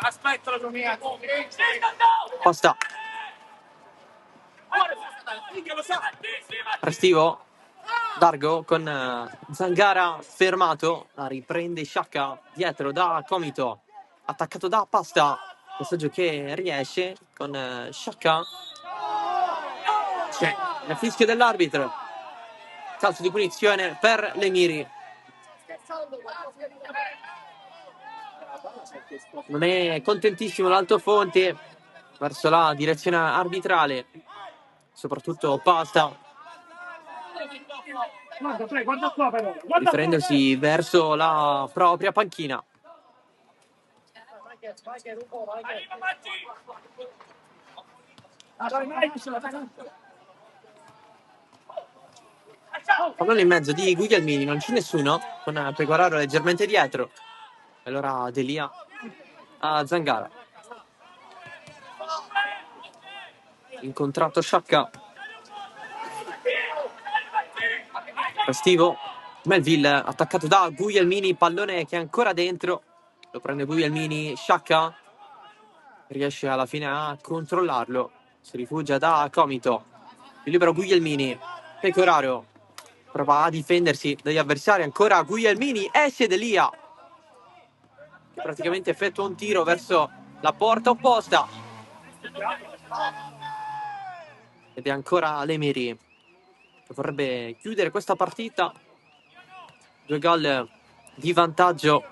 Aspetta la tua mia. Pasta. Restivo. Dargo con Zangara fermato. La riprende Sciacca dietro da Comito. Attaccato da Pasta. Passaggio che riesce con Sciacca. C'è il fischio dell'arbitro. Calcio di punizione per le Miri. Non è contentissimo l'Altofonte verso la direzione arbitrale, soprattutto Pasta, riferendosi verso la propria panchina. Pallone in mezzo di Guglielmini, non c'è nessuno, con Pecoraro leggermente dietro. Allora Delia a Zangara. Incontrato Sciacca. Restivo. Melville attaccato da Guglielmini, pallone che è ancora dentro. Lo prende Guglielmini, Sciacca riesce alla fine a controllarlo. Si rifugia da Comito. Il libero Guglielmini. Pecoraro prova a difendersi dagli avversari. Ancora Guglielmini, esce Delia, che praticamente effettua un tiro verso la porta opposta. Ed è ancora l'Emery che vorrebbe chiudere questa partita. 2 gol di vantaggio.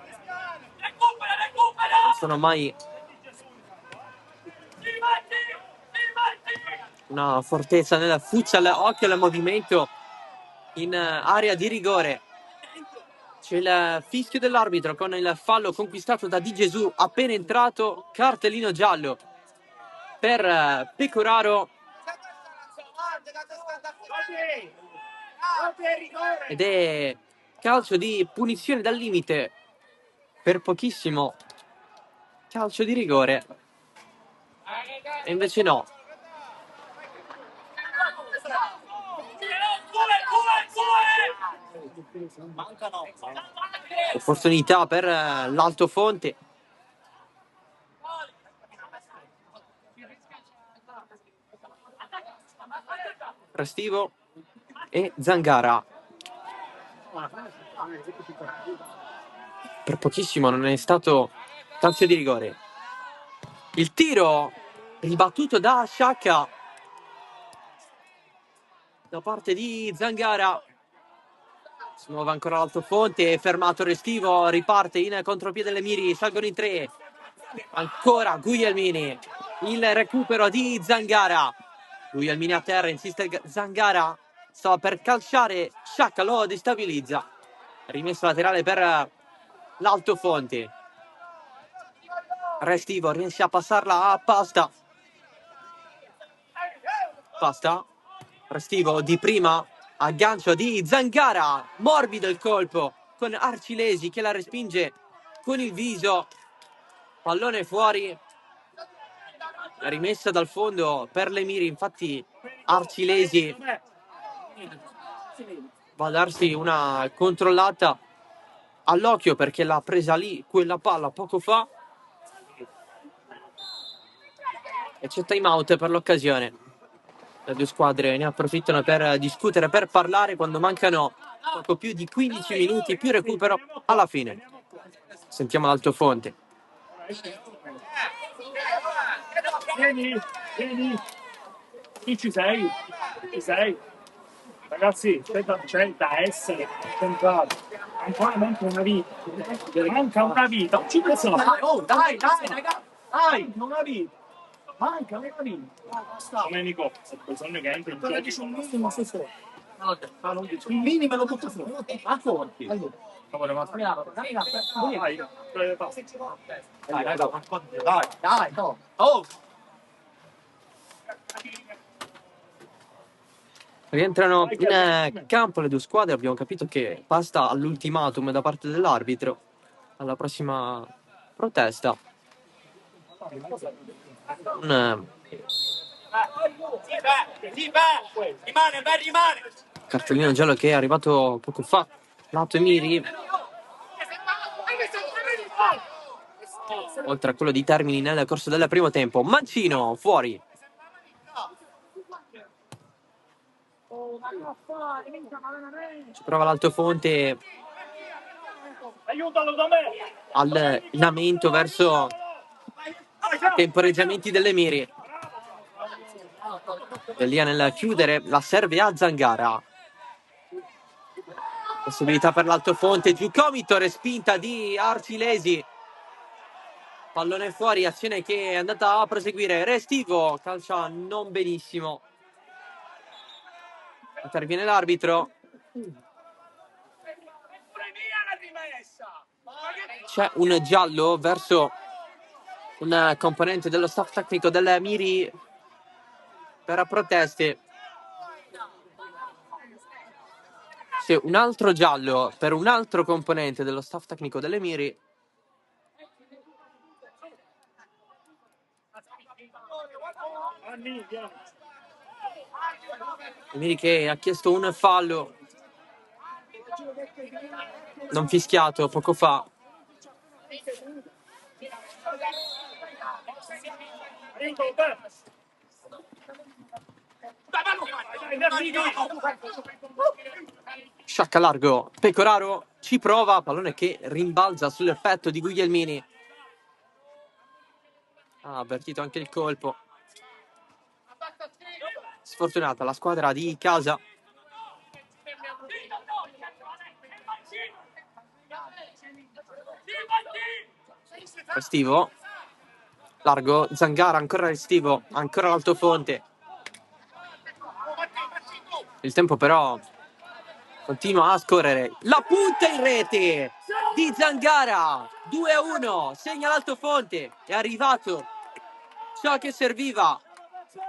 Non sono mai una fortezza nella futsal. Occhio al movimento in area di rigore. C'è il fischio dell'arbitro con il fallo conquistato da Di Gesù appena entrato. Cartellino giallo per Pecoraro. Ed è calcio di punizione dal limite. Per pochissimo calcio di rigore. E invece no. Opportunità per l'Altofonte. Restivo e Zangara. Per pochissimo non è stato calcio di rigore. Il tiro ribattuto da Sciacca da parte di Zangara. Si muove ancora l'Altofonte, fermato Restivo, riparte in contropiede delle Miri, salgono in 3. Ancora Guglielmini, il recupero di Zangara. Guglielmini a terra, insiste Zangara, stava per calciare, Sciacca lo destabilizza. Rimesso laterale per l'Altofonte. Restivo riesce a passarla a Pasta. Pasta, Restivo di prima, aggancio di Zangara, morbido il colpo con Arcilesi che la respinge con il viso. Pallone fuori. Rimessa dal fondo per le Miri, infatti Arcilesi va a darsi una controllata all'occhio perché l'ha presa lì quella palla poco fa. E c'è time out per l'occasione. Le due squadre ne approfittano per discutere, per parlare quando mancano poco più di 15 minuti più recupero alla fine. Sentiamo l'Altofonte. Vedi? Chi ci sei? Ci sei? Ragazzi, c'è da essere concentrati. Ancora manca una vita. Manca una vita. Uccide solo. Dai, ragazzi. Dai, una vita. Manca una vita. Domenico, ho bisogno che entri in gioco. Dici un minimo su fuori. Il minimo lo butto fuori. A fuori. Dai, no. Oh! Rientrano in campo le due squadre, abbiamo capito che basta all'ultimatum da parte dell'arbitro alla prossima protesta. Un Rimane! cartellino giallo che è arrivato poco fa, lato Emiri, oltre a quello di Termini nel corso del primo tempo. Mancino, fuori. Ci prova l'Altofonte Aiutalo da me! al lamento verso temporeggiamenti dell'Emiri. Elia nel chiudere, la serve a Zangara. Possibilità per l'Altofonte, giù Comito, respinta di Arcilesi. Pallone fuori, azione che è andata a proseguire. Restivo, calcia non benissimo. Interviene l'arbitro. C'è un giallo verso un componente dello staff tecnico dell'Emiri per proteste. C'è un altro giallo per un altro componente dello staff tecnico dell'Emiri. Emiri che ha chiesto un fallo non fischiato poco fa. Sciacca largo, Pecoraro ci prova, pallone che rimbalza sul petto di Guglielmini. Ha avvertito anche il colpo. Sfortunata la squadra di casa. Restivo, largo, Zangara, ancora Restivo, ancora l'Altofonte. Il tempo però continua a scorrere. La punta in rete di Zangara, 2-1, segna l'Altofonte. È arrivato ciò che serviva,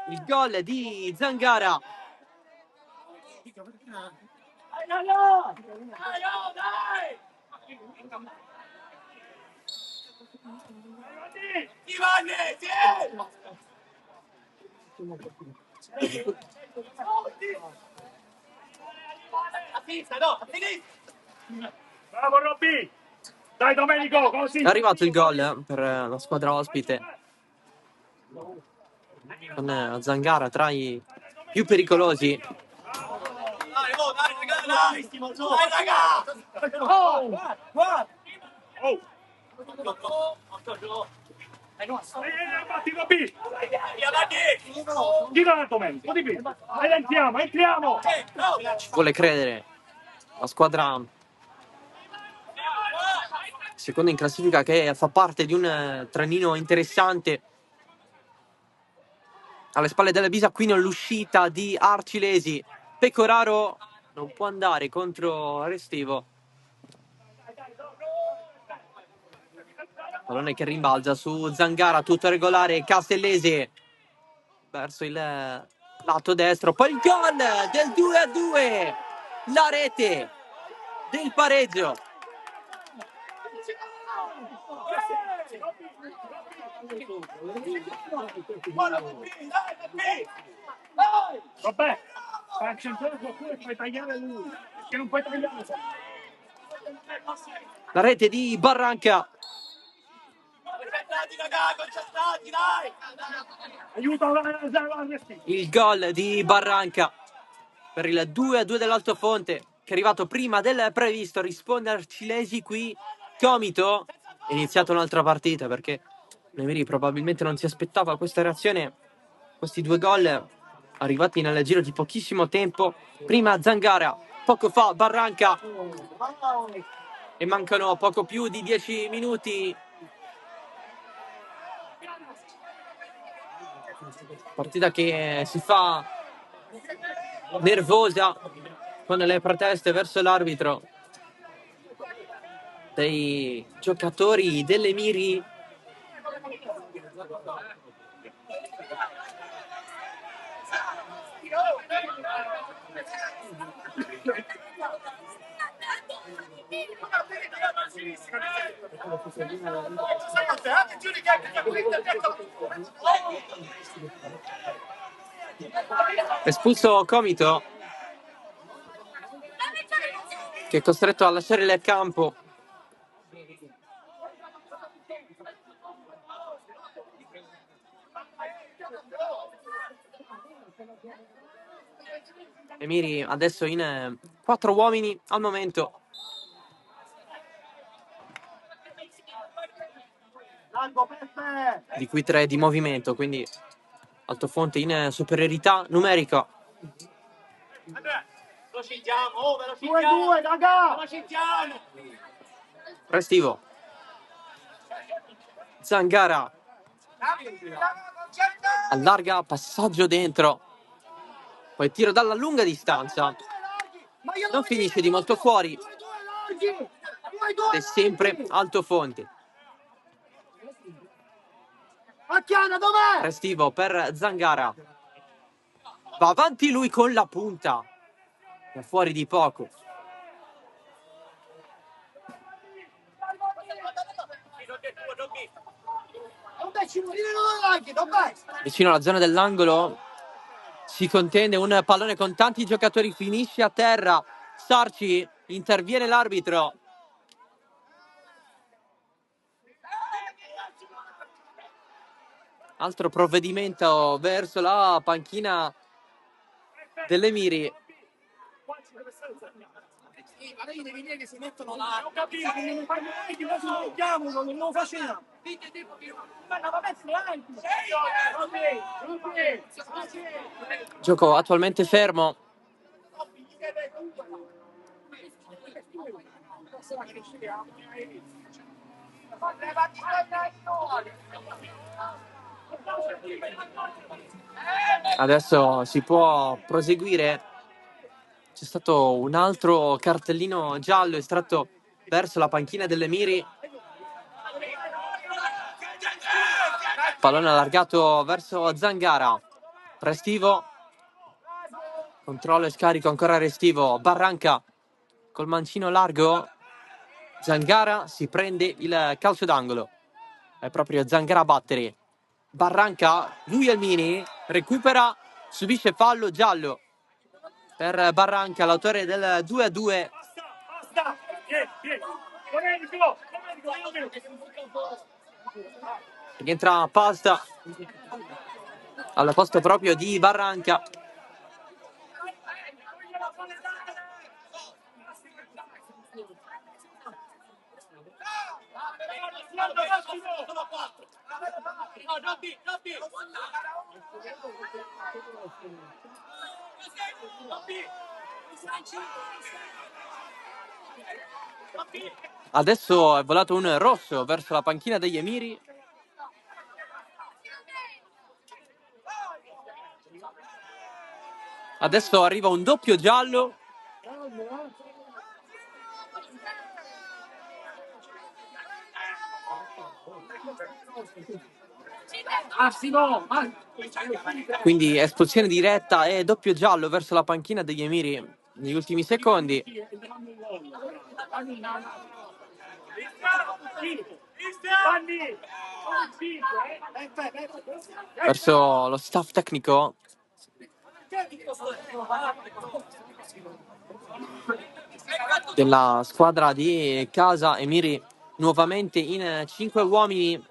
il gol di Zangara. Bravo Robby! Dai Domenico, così! È arrivato il gol per la squadra ospite, con Zangara tra i più pericolosi. Dai, raga! Batti Robby! Tira la Domenico, di più! Entriamo! Ci vuole credere la squadra seconda in classifica, che fa parte di un trenino interessante. Alle spalle della Bisa qui l'uscita di Arcilesi. Pecoraro non può andare contro Restivo. Pallone che rimbalza su Zangara, tutto regolare. Castellese verso il lato destro, poi il gol del 2-2, la rete del pareggio. Vabbè, fai accentuare qualcuno e fai tagliare lui, perché non puoi tagliare. La rete di Barranca. Concentrati, dai! Aiuta Il gol di Barranca per il 2-2 dell'Altofonte, che è arrivato prima del previsto. Risponde Arcilesi qui. Comito, è iniziata un'altra partita perché Nemiri probabilmente non si aspettava questa reazione questi 2 gol arrivati nel giro di pochissimo tempo. Prima Zangara, poco fa Barranca, e mancano poco più di 10 minuti. Partita che si fa nervosa con le proteste verso l'arbitro dei giocatori dell'Emiri. Espulso Comito, che è costretto a lasciare il campo. Emiri adesso in 4 uomini al momento. Di cui 3 di movimento, quindi Altofonte in superiorità numerica. Velocizziamo, velocizziamo, raga! Velocizziamo! Restivo. Zangara allarga, passaggio dentro, poi tiro dalla lunga distanza, non finisce di molto fuori ed è sempre Altofonte. Restivo per Zangara, va avanti lui con la punta, è fuori di poco. Vicino alla zona dell'angolo si contende un pallone con tanti giocatori, finisce a terra. Sarci, interviene l'arbitro. Altro provvedimento verso la panchina dell'Emiri. Gioco attualmente fermo. Adesso si può proseguire. C'è stato un altro cartellino giallo estratto verso la panchina dell'Emiri. Pallone allargato verso Zangara. Restivo. Controllo e scarico ancora Restivo. Barranca col mancino largo. Zangara si prende il calcio d'angolo. È proprio Zangara a battere. Barranca, Guglielmini recupera, subisce fallo giallo per Barranca, l'autore del 2-2. Rientra Pasta al posto proprio di Barranca. Adesso è volato un rosso verso la panchina degli Emiri. Adesso arriva un doppio giallo. Quindi espulsione diretta e doppio giallo verso la panchina degli Emiri negli ultimi secondi. Verso lo staff tecnico della squadra di casa Emiri, nuovamente in 5 uomini.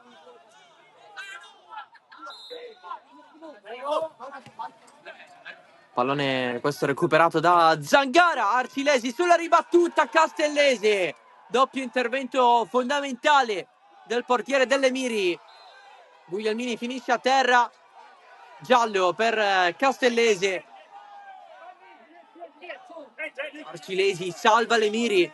Pallone questo recuperato da Zangara. Arcilesi sulla ribattuta, Castellese. Doppio intervento fondamentale del portiere dell'Emiri. Guglielmini finisce a terra. giallo per Castellese. Arcilesi salva l'Emiri.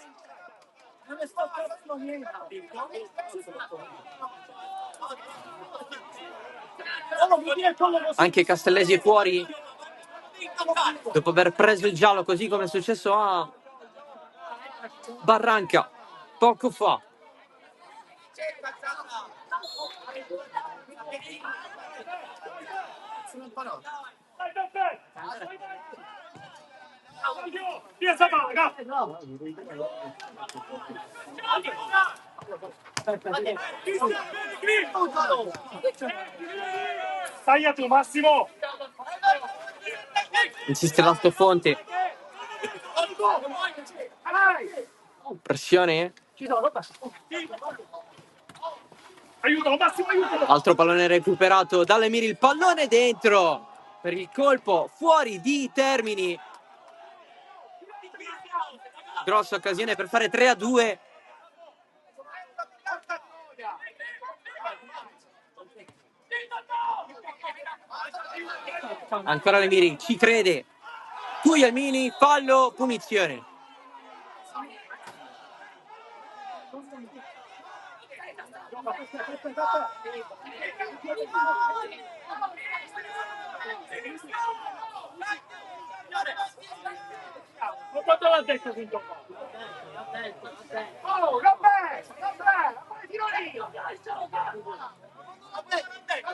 Anche Castellesi è fuori dopo aver preso il giallo, così come è successo a Barranca poco fa. Stai tu, Massimo! Insiste l'Altofonte. Pressione. Aiuto, Massimo, aiuto! Altro pallone recuperato dall'Emiri. Il pallone dentro per il colpo fuori di Termini. Grossa occasione per fare 3-2. Ancora l'Emiri, ci crede. Guglielmini, fallo, punizione. Quanto l'ha detto quinto? Oh, vabbè!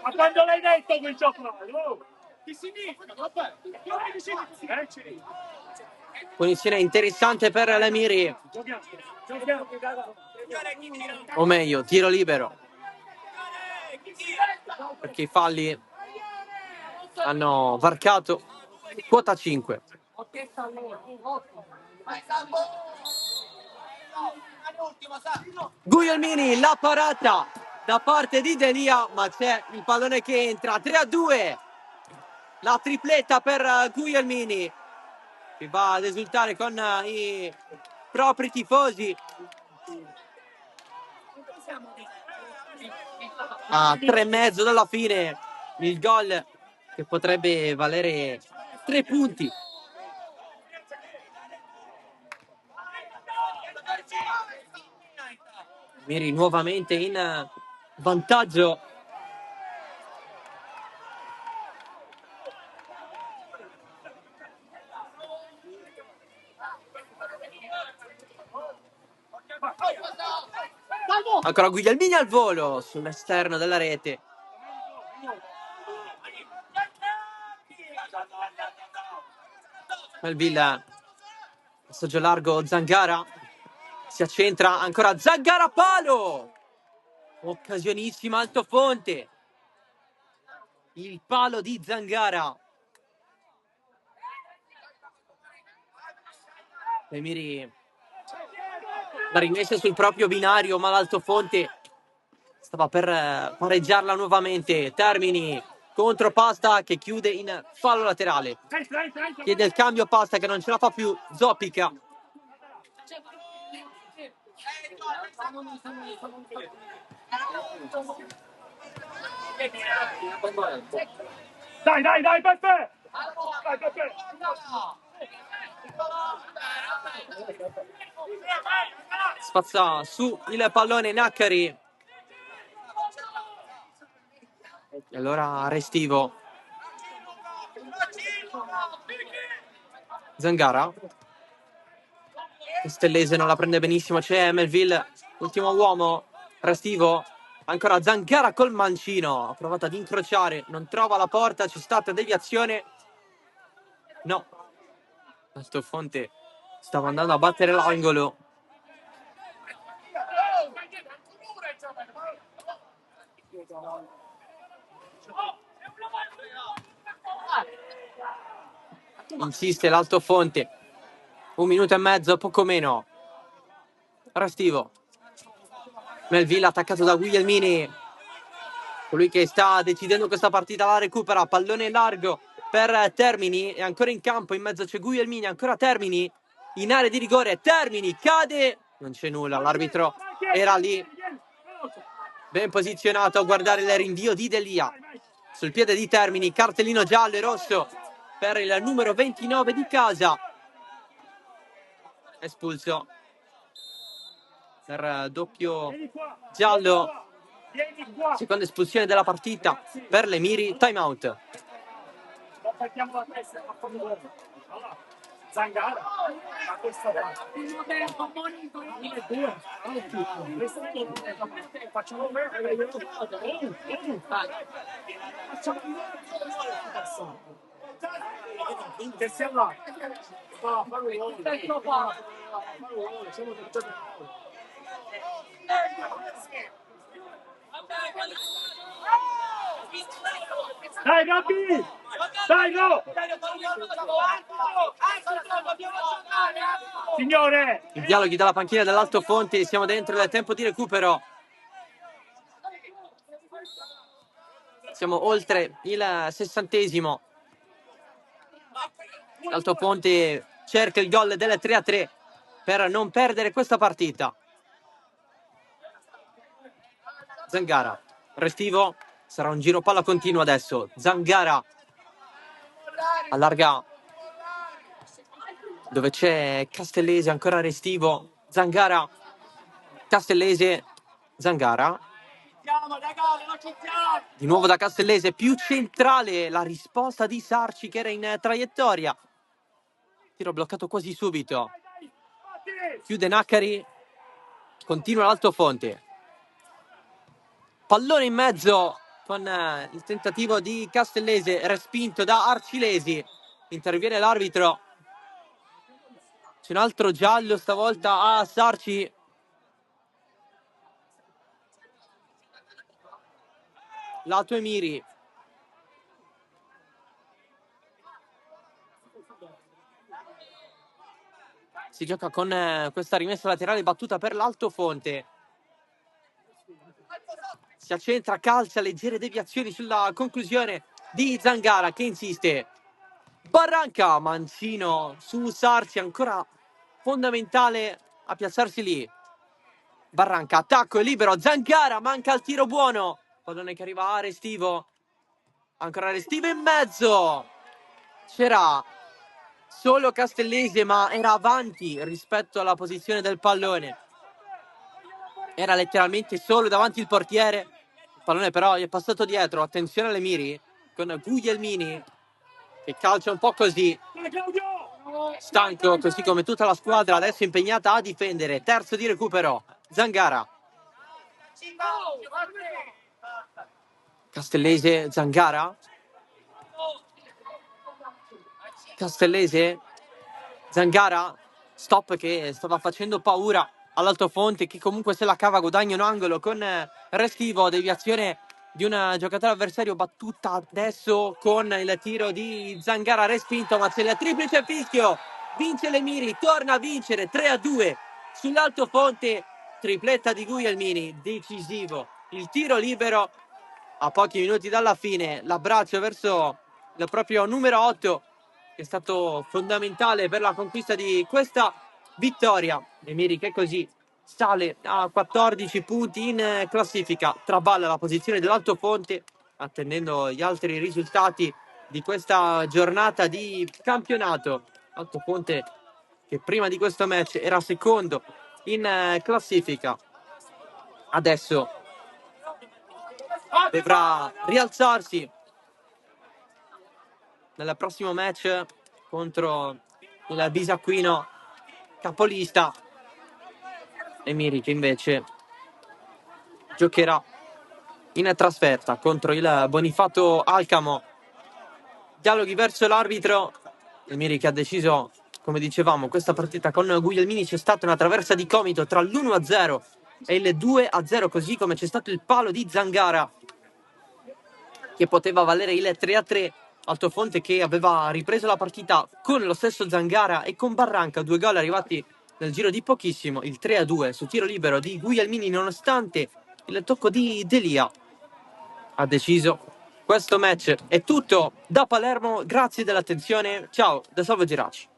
Ma quando l'hai detto quel gioco? Che significa? Vabbè. Punizione interessante per l'Emiri. O meglio, tiro libero. Perché i falli hanno varcato quota 5. Guglielmini, la parata da parte di Delia, ma c'è il pallone che entra. 3-2. La tripletta per Guglielmini, che va ad esultare con i propri tifosi. A 3,5 dalla fine, il gol che potrebbe valere 3 punti. Miri nuovamente in vantaggio. Ancora Guglielmini al volo sull'esterno della rete. Melville, passaggio largo, Zangara si accentra, ancora Zangara, palo, occasionissima Altofonte, il palo di Zangara. Emiri la rimessa sul proprio binario, ma l'Altofonte stava per pareggiarla nuovamente. Termini contro Pasta che chiude in fallo laterale. Chiede il cambio Pasta che non ce la fa più. Zoppica. Dai, Peppe! Dai, Peppe! Spazza su il pallone Naccari. E allora Restivo. Zangara. Stellese non la prende benissimo, c'è Melville, ultimo uomo. Restivo, ancora Zangara col mancino, ha provato ad incrociare, non trova la porta, c'è stata deviazione. No, Altofonte stava andando a battere l'angolo. Insiste l'Altofonte. 1 minuto e mezzo, poco meno. Restivo. Melville attaccato da Guglielmini. Colui che sta decidendo questa partita la recupera. Pallone largo per Termini. È ancora in campo. In mezzo c'è Guglielmini. Ancora Termini. In area di rigore. Termini cade. Non c'è nulla. L'arbitro era lì. Ben posizionato a guardare il rinvio di Delia. sul piede di Termini, cartellino giallo e rosso per il numero 29 di casa, espulso per doppio giallo, seconda espulsione della partita per l'Emiri. Time out. Partiamo la testa, allora, Zangara a questa parte. Facciamo che sia là. Dai Gabby! Dai no! Signore! I dialoghi dalla panchina dell'Alto Fonte, siamo dentro il tempo di recupero. Siamo oltre il 60°. L'Alto Fonte cerca il gol del 3-3 per non perdere questa partita. Zangara, restivo, sarà un giro palla continuo adesso. Zangara allarga dove c'è Castellese, ancora restivo. Zangara, Castellese, Zangara. Di nuovo da Castellese, più centrale la risposta di Sarci che era in traiettoria. Tiro bloccato quasi subito. Chiude Naccari, continua l'Alto Fonte. Pallone in mezzo con il tentativo di Castellese, respinto da Arcilesi. Interviene l'arbitro. C'è un altro giallo stavolta a Sarci. Lato Emiri. Si gioca con questa rimessa laterale battuta per l'Alto Fonte. Si accentra, calcia, leggere deviazioni sulla conclusione di Zangara che insiste. Barranca, mancino su Sarci, ancora fondamentale a piazzarsi lì. Barranca, attacco, è libero, Zangara, manca il tiro buono. Pallone che arriva a Restivo. Ancora Restivo in mezzo. C'era solo Castellese, ma era avanti rispetto alla posizione del pallone. Era letteralmente solo davanti il portiere. Il pallone però gli è passato dietro. Attenzione alle Miri con Guglielmini che calcia un po' così. Stanco, così come tutta la squadra, adesso impegnata a difendere. Terzo di recupero. Zangara. Castellese, Zangara. Castellese, Zangara. Stop che stava facendo paura all'Alto Fonte, che comunque se la cava, guadagna un angolo con Restivo, deviazione di un giocatore avversario, battuta adesso con il tiro di Zangara, respinto, ma c'è il triplice fischio. Vince l'Emiri, torna a vincere 3-2 sull'Alto Fonte, tripletta di Guglielmini, decisivo. Il tiro libero a pochi minuti dalla fine, l'abbraccio verso il proprio numero 8, che è stato fondamentale per la conquista di questa vittoria. Emiri che così sale a 14 punti in classifica, traballa la posizione dell'Alto Fonte, attendendo gli altri risultati di questa giornata di campionato. Alto Fonte che prima di questo match era secondo in classifica, adesso dovrà rialzarsi nel prossimo match contro il Bisacquino, capolista. Emiri che invece giocherà in trasferta contro il Bonifato Alcamo. Dialoghi verso l'arbitro. Emiri che ha deciso, come dicevamo, questa partita con Guglielmini. C'è stata una traversa di gomito tra l'1-0 e il 2-0, così come c'è stato il palo di Zangara che poteva valere il 3-3. Alto Fonte che aveva ripreso la partita con lo stesso Zangara e con Barranca, 2 gol arrivati nel giro di pochissimo. Il 3-2 su tiro libero di Guglielmini, nonostante il tocco di Delia, ha deciso questo match. È tutto da Palermo, grazie dell'attenzione, ciao da Salvo Geraci.